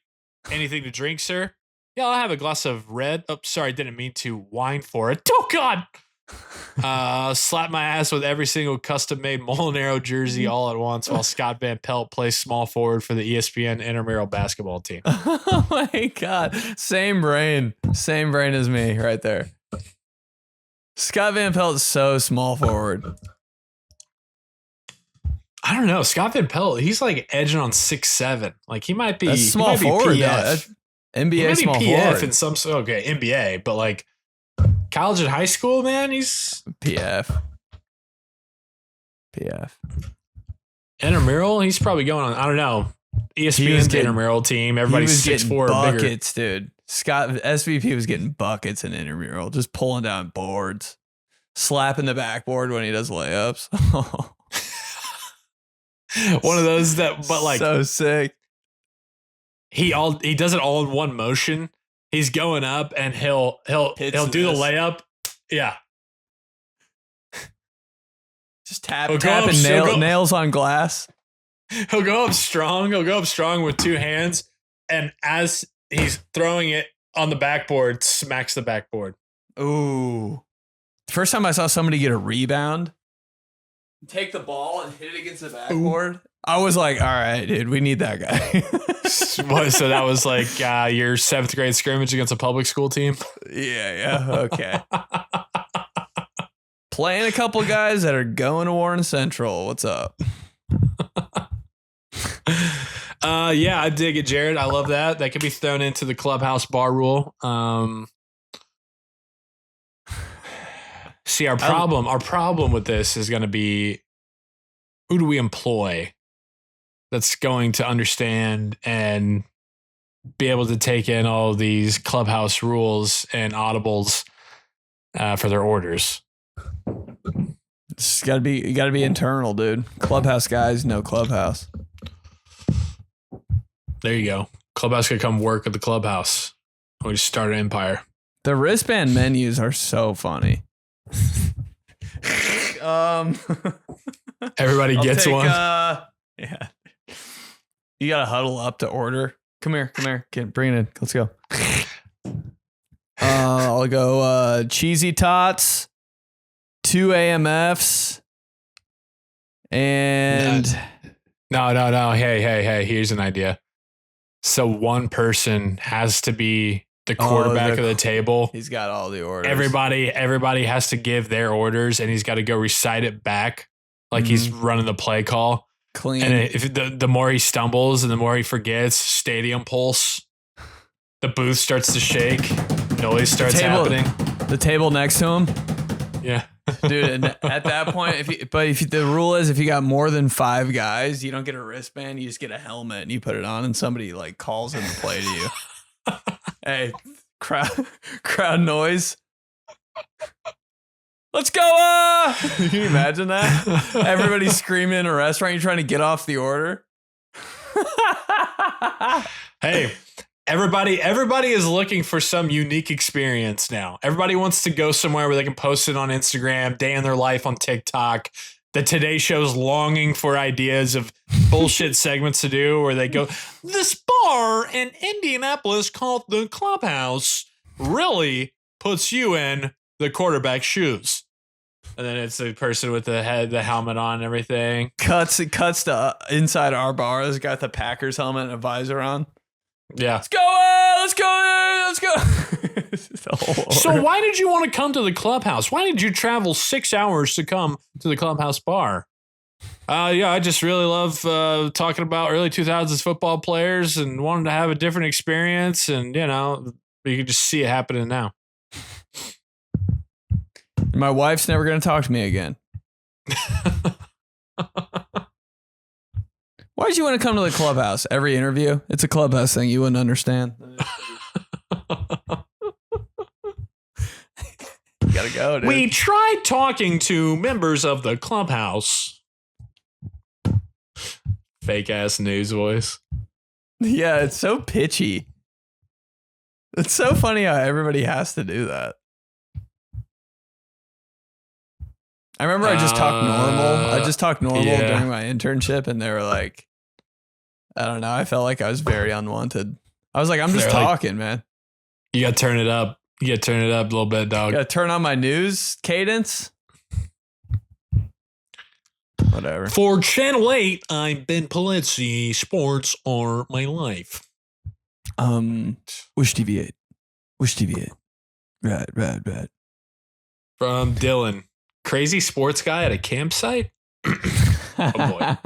Anything to drink, sir? Yeah, I'll have a glass of red. Oh, sorry, didn't mean to whine for it. Oh, God! Slap my ass with every single custom-made Molinaro jersey all at once while Scott Van Pelt plays small forward for the ESPN intramural basketball team. Oh, my God. Same brain as me right there. Scott Van Pelt's so small forward. I don't know. Scott Van Pelt, he's like edging on 6'7". Like he might be small forward. That's NBA small forward. In some NBA, but like college and high school, man, he's PF. Intramural. He's probably going on. I don't know. ESPN's intramural team. Everybody's 6'4" buckets, bigger. dude. Scott SVP was getting buckets in intramural, just pulling down boards, slapping the backboard when he does layups. One of those that, but like so sick. He does it all in one motion. He's going up and he'll do the layup. Yeah. Just tapping nails on glass. He'll go up strong. He'll go up strong with two hands. And as he's throwing it on the backboard, smacks the backboard. Ooh. The first time I saw somebody get a rebound, take the ball and hit it against the backboard, I was like, all right, dude, we need that guy. So that was like your 7th grade scrimmage against a public school team? Yeah. Okay. Playing a couple guys that are going to Warren Central. What's up? Yeah, I dig it, Jared. I love that. That could be thrown into the Clubhouse bar rule. See, our problem with this is going to be, who do we employ that's going to understand and be able to take in all of these Clubhouse rules and Audibles for their orders? It's gotta be internal, dude. Clubhouse guys, no Clubhouse. There you go. Clubhouse could come work at the Clubhouse. We just start an empire. The wristband menus are so funny. Everybody gets one. Yeah. You gotta huddle up to order. Come here. Bring it in. Let's go. I'll go cheesy tots, 2 AMFs, and no. Hey. Here's an idea. So one person has to be the quarterback of the table. He's got all the orders. Everybody has to give their orders, and he's got to go recite it back like he's running the play call. Clean. And if the more he stumbles and the more he forgets, stadium pulse. The booth starts to shake. Noise starts happening. The table next to him. Yeah. Dude, and at that point, the rule is if you got more than 5 guys, you don't get a wristband, you just get a helmet and you put it on and somebody like calls in the play to you. Hey, crowd noise. Let's go. Can you imagine that? Everybody's screaming in a restaurant, you're trying to get off the order. Hey, everybody is looking for some unique experience now. Everybody wants to go somewhere where they can post it on Instagram, day in their life on TikTok. The Today Show's longing for ideas of bullshit segments to do where they go, this bar in Indianapolis called the Clubhouse really puts you in the quarterback's shoes. And then it's the person with the helmet on and everything. Cuts to inside our bar. This guy with the Packers helmet and a visor on. Yeah. Let's go. So why did you want to come to the Clubhouse? Why did you travel 6 hours to come to the Clubhouse bar? Yeah, I just really love talking about early 2000s football players and wanted to have a different experience. And, you can just see it happening now. My wife's never going to talk to me again. Why did you want to come to the Clubhouse? Every interview? It's a Clubhouse thing. You wouldn't understand. You gotta go, dude. We tried talking to members of the Clubhouse. Fake ass news voice. Yeah, it's so pitchy. It's so funny how everybody has to do that. I remember I just talked normal. During my internship, and they were like, I don't know. I felt like I was very unwanted. I was like, I'm just talking, man. You got to turn it up. You got to turn it up a little bit, dog. Got to turn on my news cadence. Whatever. For Channel 8, I'm Ben Polizzi. Sports are my life. Wish TV 8. Right. From Dylan. Crazy sports guy at a campsite? Oh boy.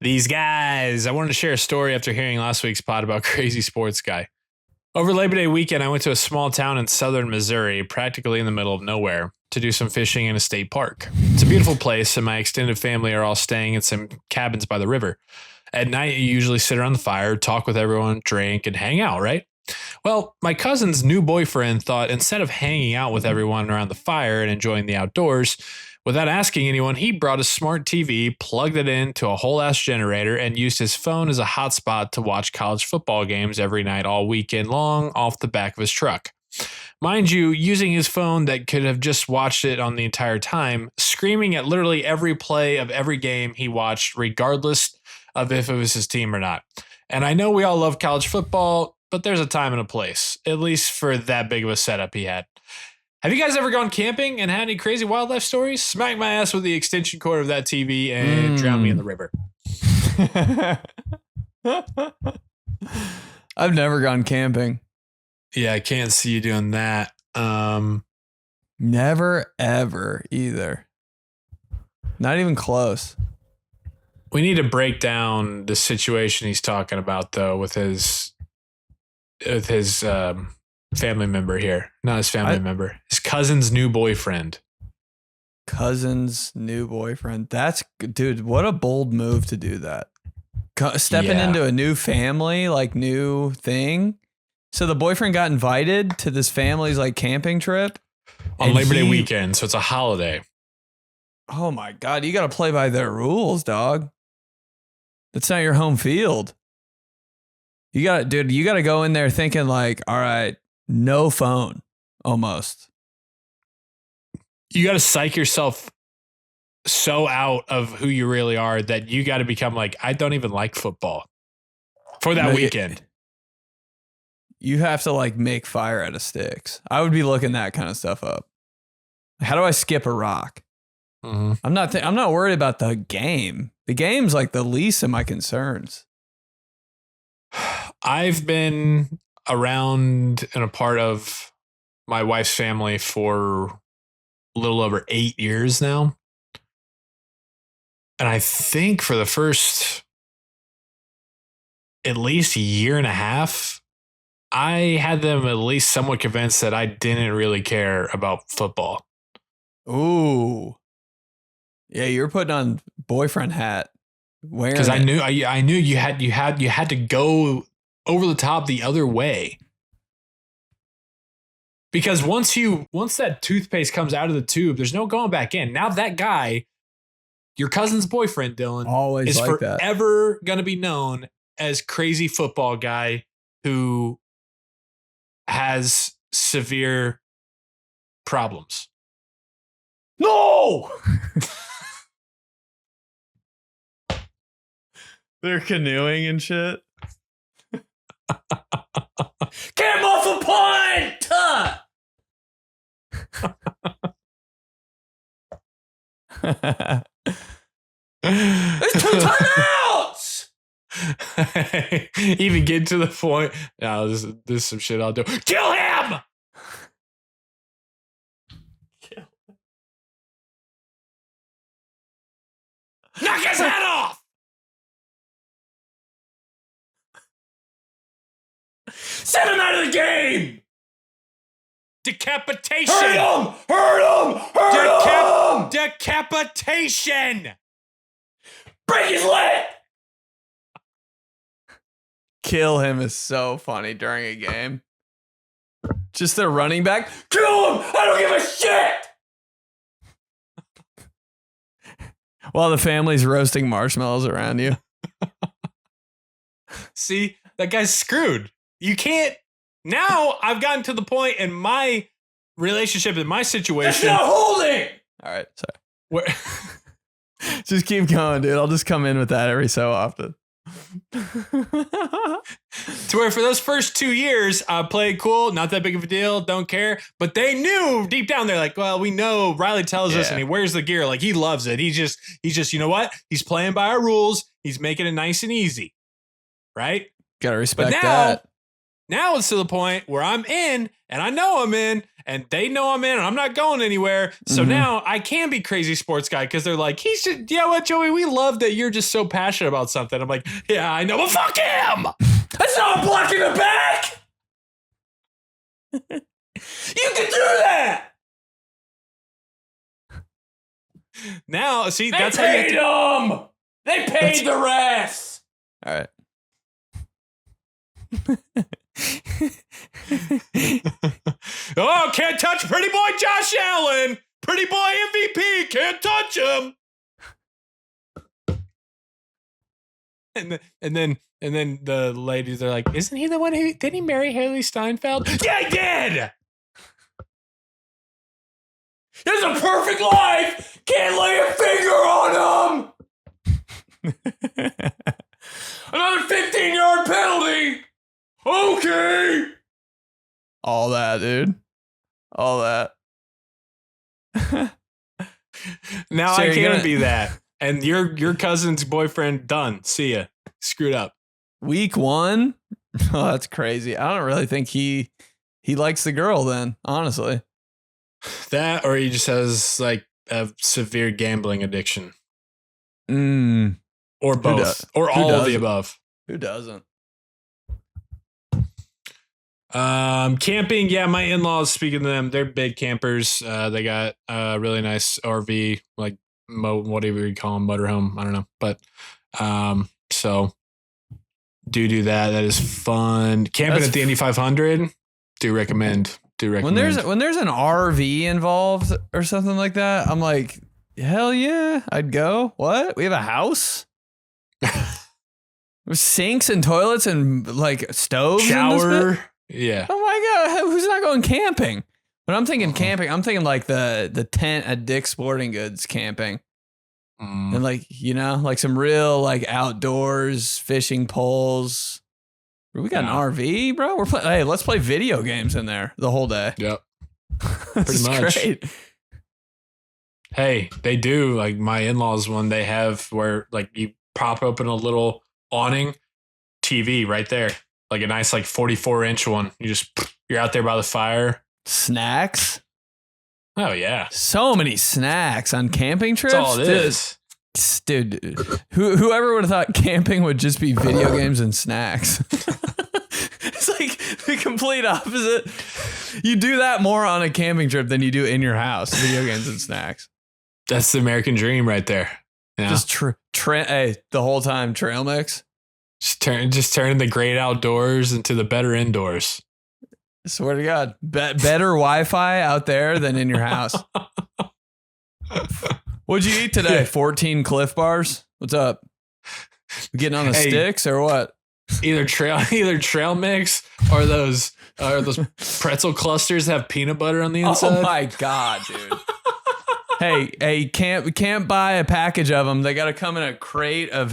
These guys. I wanted to share a story after hearing last week's pod about crazy sports guy. Over Labor Day weekend, I went to a small town in southern Missouri, practically in the middle of nowhere, to do some fishing in a state park. It's a beautiful place, and my extended family are all staying in some cabins by the river. At night, you usually sit around the fire, talk with everyone, drink, and hang out, right? Well, my cousin's new boyfriend thought instead of hanging out with everyone around the fire and enjoying the outdoors, without asking anyone, he brought a smart TV, plugged it into a whole-ass generator, and used his phone as a hotspot to watch college football games every night all weekend long off the back of his truck. Mind you, using his phone that could have just watched it on the entire time, screaming at literally every play of every game he watched, regardless of if it was his team or not. And I know we all love college football, but there's a time and a place, at least for that big of a setup he had. Have you guys ever gone camping and had any crazy wildlife stories? Smack my ass with the extension cord of that TV and drown me in the river. I've never gone camping. Yeah, I can't see you doing that. Never, ever either. Not even close. We need to break down the situation he's talking about, though, with his family member here. Not his family member. His cousin's new boyfriend. Cousin's new boyfriend. That's, dude, what a bold move to do that. Stepping into a new family, like new thing. So the boyfriend got invited to this family's like camping trip. On Labor Day weekend, so it's a holiday. Oh my God, you got to play by their rules, dog. That's not your home field. You got to go in there thinking like, all right, no phone, almost. You got to psych yourself so out of who you really are that you got to become like, I don't even like football for that weekend. You have to like make fire out of sticks. I would be looking that kind of stuff up. How do I skip a rock? Mm-hmm. I'm not worried about the game. The game's like the least of my concerns. I've been around and a part of my wife's family for a little over 8 years now. And I think for the first at least a year and a half, I had them at least somewhat convinced that I didn't really care about football. Ooh. Yeah, you're putting on boyfriend hat. Because I knew you had to go over the top the other way. Because once that toothpaste comes out of the tube, there's no going back in. Now that guy, your cousin's boyfriend, Dylan, always is like forever going to be known as crazy football guy who has severe problems. No! They're canoeing and shit. Get him off a punt! There's 2 timeouts! Even get to the point. No, this is some shit I'll do. Kill him! Knock his head off! Send him out of the game! Decapitation! Hurt him! Hurt him! Hurt him! Decapitation! Break his leg! Kill him is so funny during a game. Just the running back. Kill him! I don't give a shit! While the family's roasting marshmallows around you. See, that guy's screwed. You can't. Now I've gotten to the point in my relationship, in my situation. That's not holding! All right, sorry. Where just keep going, dude. I'll just come in with that every so often. To where for those first 2 years, I played cool, not that big of a deal, don't care. But they knew deep down, they're like, well, we know Riley tells us and he wears the gear. Like he loves it. He's just, you know what? He's playing by our rules. He's making it nice and easy. Right? Gotta respect that. Now it's to the point where I'm in and I know I'm in and they know I'm in and I'm not going anywhere. So now I can be crazy sports guy because they're like, he's just, you know what, Joey, we love that you're just so passionate about something. I'm like, yeah, I know, but fuck him. That's not blocking the back. You can do that. Now, see, They that's paid how you them. They paid the refs. All right. Oh, can't touch pretty boy Josh Allen. Pretty boy MVP. Can't touch him. And then the ladies are like, isn't he the one who did he marry Haley Steinfeld? Yeah, he did. It's a perfect life. Can't lay a finger on him. Another 15-yard penalty. Okay. All that, dude. All that. Now So I you're can't gonna- be that. And your cousin's boyfriend, done. See ya. Screwed up. Week 1? Oh, that's crazy. I don't really think he likes the girl then, honestly. That, or he just has like a severe gambling addiction. Or both. Or all of the above. Who doesn't? Camping, yeah, my in-laws, speaking to them, they're big campers. They got a really nice RV, like whatever you call them, motorhome. I don't know. But so do that. That is fun. Camping at the Indy 500. Do recommend. When there's an RV involved or something like that, I'm like, hell yeah, I'd go. What? We have a house? With sinks and toilets and like stoves. Shower. Yeah. Oh my God. Who's not going camping? When I'm thinking camping, I'm thinking like the tent at Dick's Sporting Goods camping. And like, like some real like outdoors fishing poles. We got an RV, bro. Hey, let's play video games in there the whole day. Yep. Pretty much. Great. Hey, they do, like my in-laws one they have where like you pop open a little awning TV right there. Like a nice like 44-inch one. You're out there by the fire. Snacks? Oh yeah. So many snacks on camping trips. That's all it is. Dude, whoever would have thought camping would just be video games and snacks? It's like the complete opposite. You do that more on a camping trip than you do in your house. Video games and snacks. That's the American dream right there. Yeah. Just the whole time trail mix. Just turning the great outdoors into the better indoors. I swear to God, better Wi-Fi out there than in your house. What'd you eat today? 14 Cliff Bars. What's up? You getting on the sticks or what? Either trail mix or those pretzel clusters have peanut butter on the inside. Oh my God, dude. Hey, can't buy a package of them. They got to come in a crate of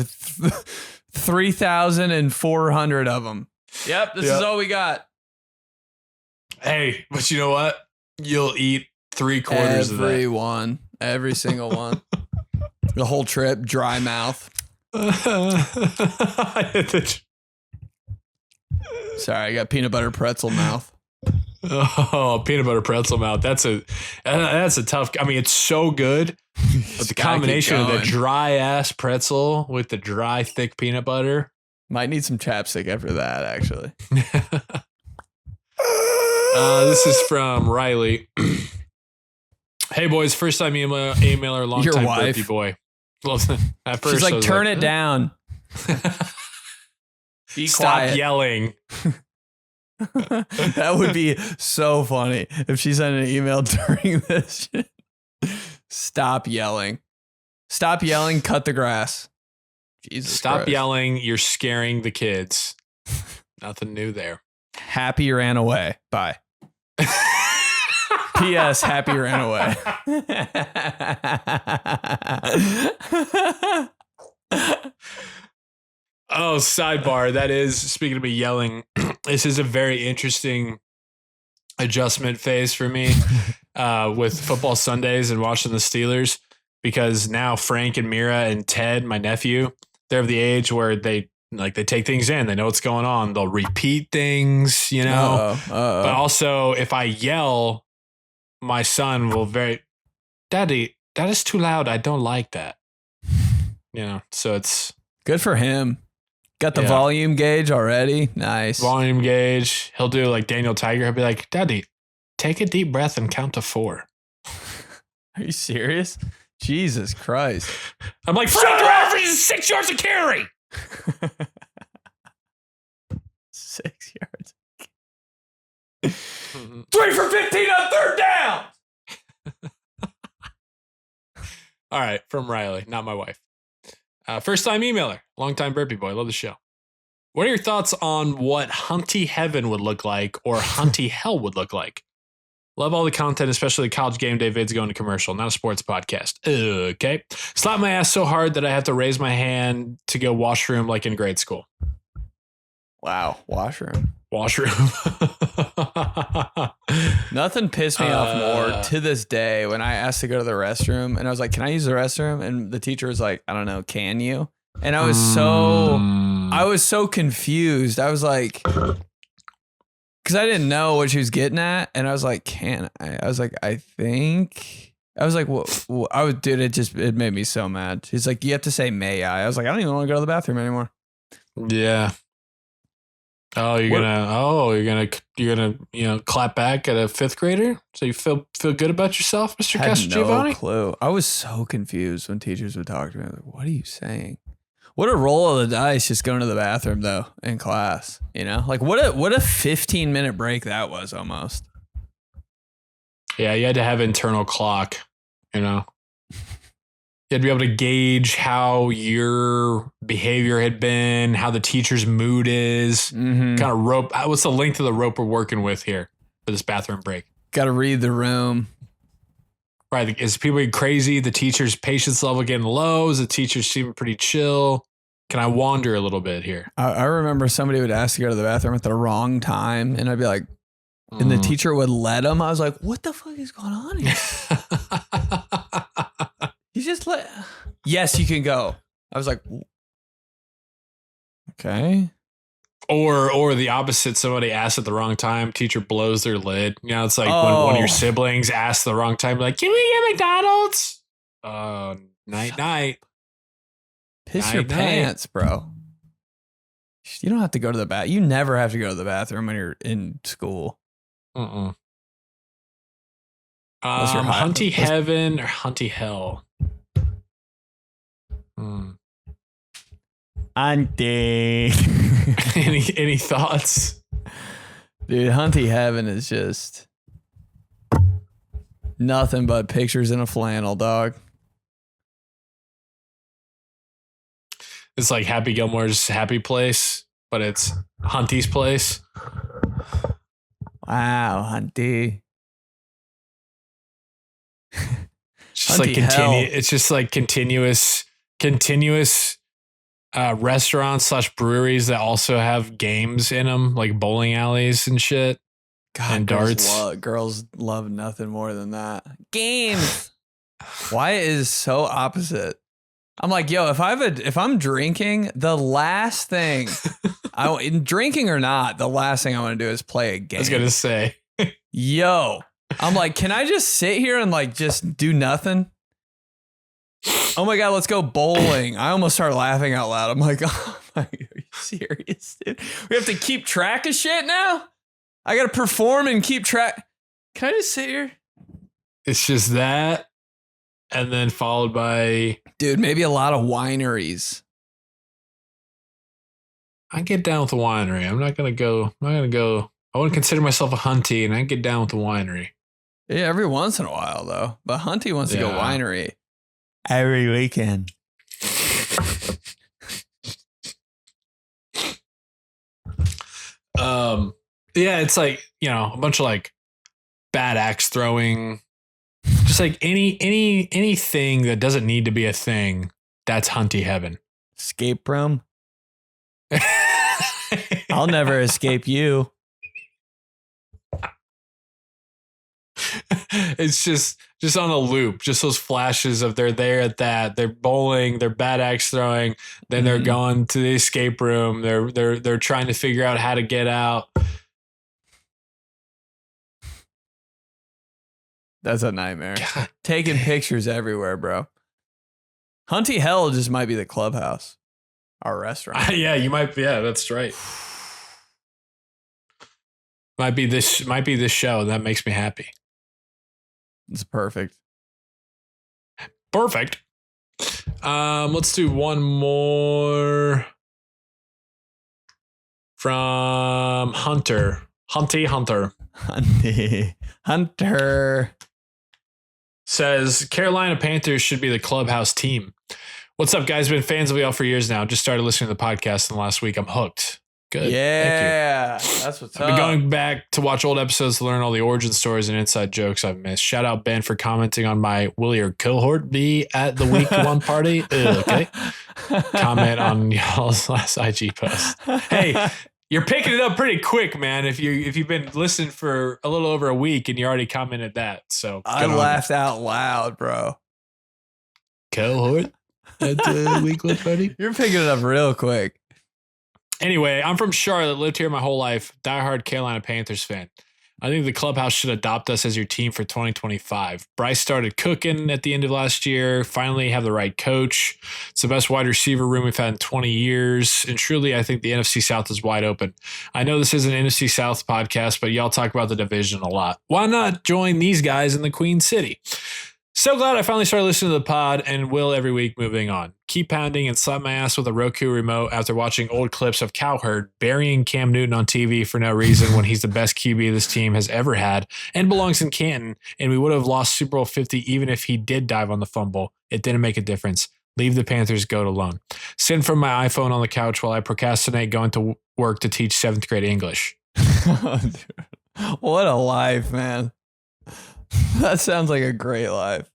3,400 of them. Yep, this is all we got. Hey, but you know what? You'll eat 3/4 of that. Every one. Every single one. The whole trip, dry mouth. Sorry, I got peanut butter pretzel mouth. Oh, peanut butter pretzel mouth. That's a tough. I mean, it's so good. But the combination of the dry ass pretzel with the dry thick peanut butter. Might need some chapstick after that, actually. This is from Riley. Hey boys, first time emailer, long time birthday boy. Well, at first she's like, turn it down. Be Stop quiet. yelling. That would be so funny if she sent an email during this shit. Stop yelling. Stop yelling. Cut the grass. Jesus Stop Christ. yelling. You're scaring the kids. Nothing new there. Happy ran away. Bye. P.S. Happy ran away. Oh, sidebar. That is, speaking of me yelling, this is a very interesting adjustment phase for me with football Sundays and watching the Steelers, because now Frank and Mira and Ted, my nephew, they're of the age where they take things in. They know what's going on. They'll repeat things, But also, if I yell, my son will Daddy, that is too loud. I don't like that. So it's good for him. Got the volume gauge already. Nice. Volume gauge. He'll do like Daniel Tiger. He'll be like, Daddy, take a deep breath and count to 4. Are you serious? Jesus Christ. I'm like, Frank, your average is 6 yards a carry. 6 yards. 3 for 15 on third down. All right, from Riley, not my wife. First time emailer, long time burpee boy. Love the show. What are your thoughts on what Hunty heaven would look like or Hunty hell would look like? Love all the content, especially the college game day vids going to commercial. Not a sports podcast. Okay. Slap my ass so hard that I have to raise my hand to go washroom like in grade school. Wow. Washroom. Washroom. Nothing pissed me off more to this day when I asked to go to the restroom and I was like, can I use the restroom? And the teacher was like, I don't know, can you? And I was so confused. I was like, because I didn't know what she was getting at. And I was like, can I? I was like, I think. I was like, dude, it made me so mad. She's like, you have to say, may I? I was like, I don't even want to go to the bathroom anymore. Yeah. Oh, you're gonna clap back at a fifth grader? So you feel good about yourself, Mr. Castrogiovanni? No clue. I was so confused when teachers would talk to me. I was like, what are you saying? What a roll of the dice just going to the bathroom though in class. You know, like what a 15-minute break that was almost. Yeah, you had to have internal clock. You know, you had to be able to gauge how your behavior had been, how the teacher's mood is, kind of rope. What's the length of the rope we're working with here for this bathroom break? Got to read the room. Right. Is people crazy? The teacher's patience level getting low? Is the teacher seeming pretty chill? Can I wander a little bit here? I remember somebody would ask to go to the bathroom at the wrong time, and I'd be like, and the teacher would let them. I was like, what the fuck is going on here? You just let. Yes, you can go. I was like, okay. Or the opposite. Somebody asks at the wrong time. Teacher blows their lid. You know, it's like when one of your siblings asks the wrong time, like, can we get McDonald's? Night. Piss your pants, bro. You don't have to go to the bath. You never have to go to the bathroom when you're in school. Hunty heaven or Hunty hell? Hunty. Any thoughts? Dude, Hunty heaven is just nothing but pictures in a flannel, dog. It's like Happy Gilmore's happy place, but it's Hunty's place. Wow, Hunty. It's just like it's just like continuous restaurants / breweries that also have games in them, like bowling alleys and shit. God, and darts. Girls love nothing more than that. Games. Wyatt is so opposite. I'm like, yo, if I'm drinking, the last thing drinking or not, the last thing I want to do is play a game. I was gonna say, yo, I'm like, can I just sit here and like just do nothing? Oh my God, let's go bowling. I almost started laughing out loud. I'm like, oh my, are you serious, dude? We have to keep track of shit now? I got to perform and keep track. Can I just sit here? It's just that. And then followed by... Dude, maybe a lot of wineries. I get down with the winery. I'm not going to go. I wouldn't consider myself a Hunty, and I get down with the winery. Yeah, every once in a while, though. But Hunty wants to go winery. Every weekend. Yeah, it's like, you know, a bunch of like bad axe throwing. Just like anything that doesn't need to be a thing, that's Hunty heaven. Escape room. I'll never escape you. It's just on a loop, just those flashes of they're there at that, they're bowling, they're bad axe throwing, then they're going to the escape room, they're trying to figure out how to get out. That's a nightmare. God. Taking pictures everywhere, bro. Hunty hell just might be the Clubhouse, our restaurant. Yeah, you might. Yeah, that's right. Might be this show. That makes me happy. It's perfect. Perfect. Let's do one more from Hunter. Hunter. Says Carolina Panthers should be the Clubhouse team. What's up, guys? Been fans of y'all for years now. Just started listening to the podcast in the last week. I'm hooked. Good. Yeah, that's what's up. I've been going back to watch old episodes to learn all the origin stories and inside jokes I've missed. Shout out Ben for commenting on my will your cohort be at the week one party? Okay. Comment on y'all's last IG post. Hey, You're picking it up pretty quick, man. If you've been listening for a little over a week and you already commented that, so I laughed out loud, bro. Cowherd at Week One Party. You're picking it up real quick. Anyway, I'm from Charlotte, lived here my whole life, diehard Carolina Panthers fan. I think the Clubhouse should adopt us as your team for 2025. Bryce started cooking at the end of last year, finally have the right coach. It's the best wide receiver room we've had in 20 years. And truly, I think the NFC South is wide open. I know this is an NFC South podcast, but y'all talk about the division a lot. Why not join these guys in the Queen City? So glad I finally started listening to the pod and will every week moving on. Keep pounding and slap my ass with a Roku remote after watching old clips of Cowherd burying Cam Newton on TV for no reason when he's the best QB this team has ever had and belongs in Canton, and we would have lost Super Bowl 50 even if he did dive on the fumble. It didn't make a difference. Leave the Panthers goat alone. Send from my iPhone on the couch while I procrastinate going to work to teach 7th grade English. What a life, man. That sounds like a great life.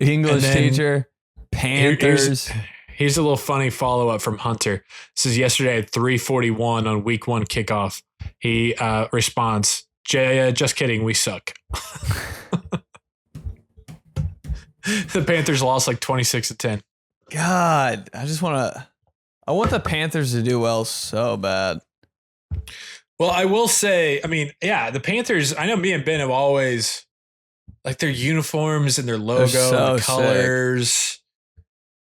English teacher, Panthers. Here's a little funny follow-up from Hunter. This is yesterday at 3:41 on week 1 kickoff. He responds, just kidding, we suck. The Panthers lost like 26-10. God, I want the Panthers to do well so bad. Well, I will say, I mean, yeah, the Panthers, I know me and Ben have always, like their uniforms and their logo, so the colors. Sick.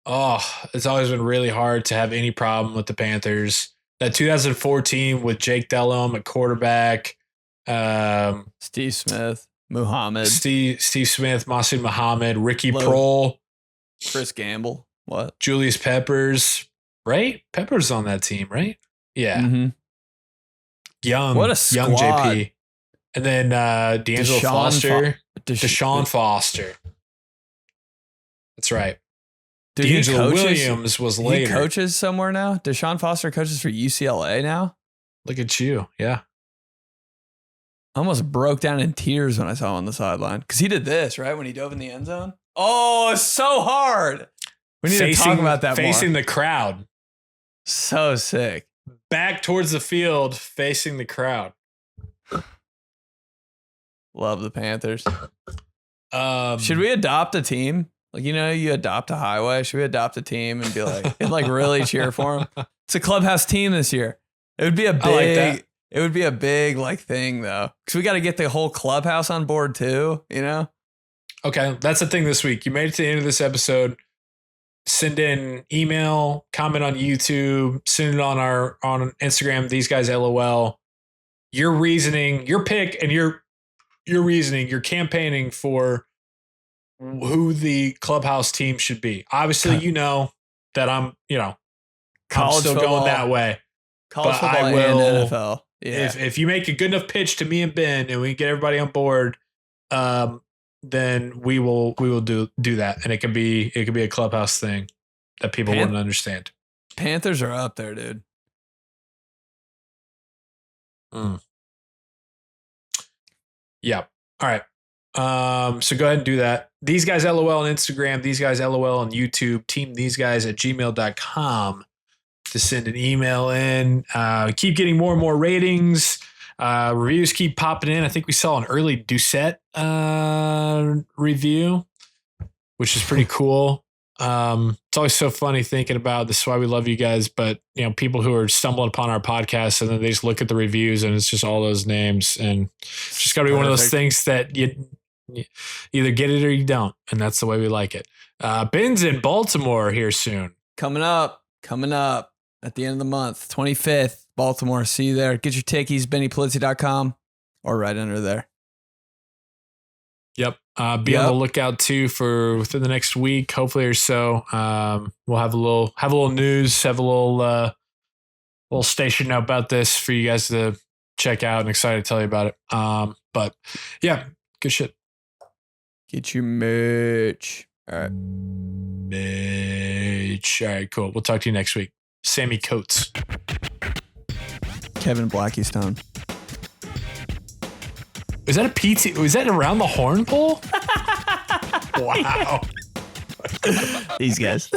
Oh, it's always been really hard to have any problem with the Panthers. That 2014 with Jake Delhomme at quarterback. Steve Smith, Muhammad. Steve Smith, Masood Muhammad, Ricky Low. Prohl. Chris Gamble. What? Julius Peppers. Right? Peppers on that team, right? Yeah. Mm-hmm. Young JP. And then D'Angelo Foster. Deshaun Foster. That's right. Dude, D'Angelo Williams was later. He coaches somewhere now? Deshaun Foster coaches for UCLA now? Look at you. Yeah. I almost broke down in tears when I saw him on the sideline. Because he did this, right? When he dove in the end zone? Oh, it's so hard. We need to talk about that more. Facing the crowd. So sick. Back towards the field, facing the crowd. Love the Panthers. Should we adopt a team? Like, you adopt a highway. Should we adopt a team and be like, and like really cheer for them? It's a Clubhouse team this year. It would be a big, it would be a big like thing though. Cause we got to get the whole Clubhouse on board too, Okay. That's the thing this week. You made it to the end of this episode. Send in email, comment on YouTube, send it on Instagram, these guys LOL. Your reasoning, your pick and your reasoning, you're campaigning for who the Clubhouse team should be. Obviously, you know that I'm still going that way. College football and NFL. Yeah. If you make a good enough pitch to me and Ben and we get everybody on board, then we will do that. And it could be a Clubhouse thing that people wouldn't understand. Panthers are up there, dude. Yeah. All right. So go ahead and do that. These guys LOL on Instagram, these guys LOL on YouTube, teamtheseguys@gmail.com to send an email in. Keep getting more and more ratings. Reviews keep popping in. I think we saw an early Doucette review, which is pretty cool. It's always so funny thinking about this is why we love you guys, but people who are stumbling upon our podcast and then they just look at the reviews and it's just all those names, and it's just gotta be one of those things that you either get it or you don't, and that's the way we like it. Ben's in Baltimore here soon. Coming up at the end of the month, 25th, Baltimore. See you there. Get your tickies, BennyPolizzi.com or right under there. Yep. Be on the lookout too for within the next week, hopefully or so. We'll have a little news, have a little station note about this for you guys to check out, and excited to tell you about it. But yeah, good shit. Get your merch. All right. Merch. All right, cool. We'll talk to you next week. Sammy Coates. Kevin Blackiestone. Is that a PT? Was that around the horn pole? Wow. These guys.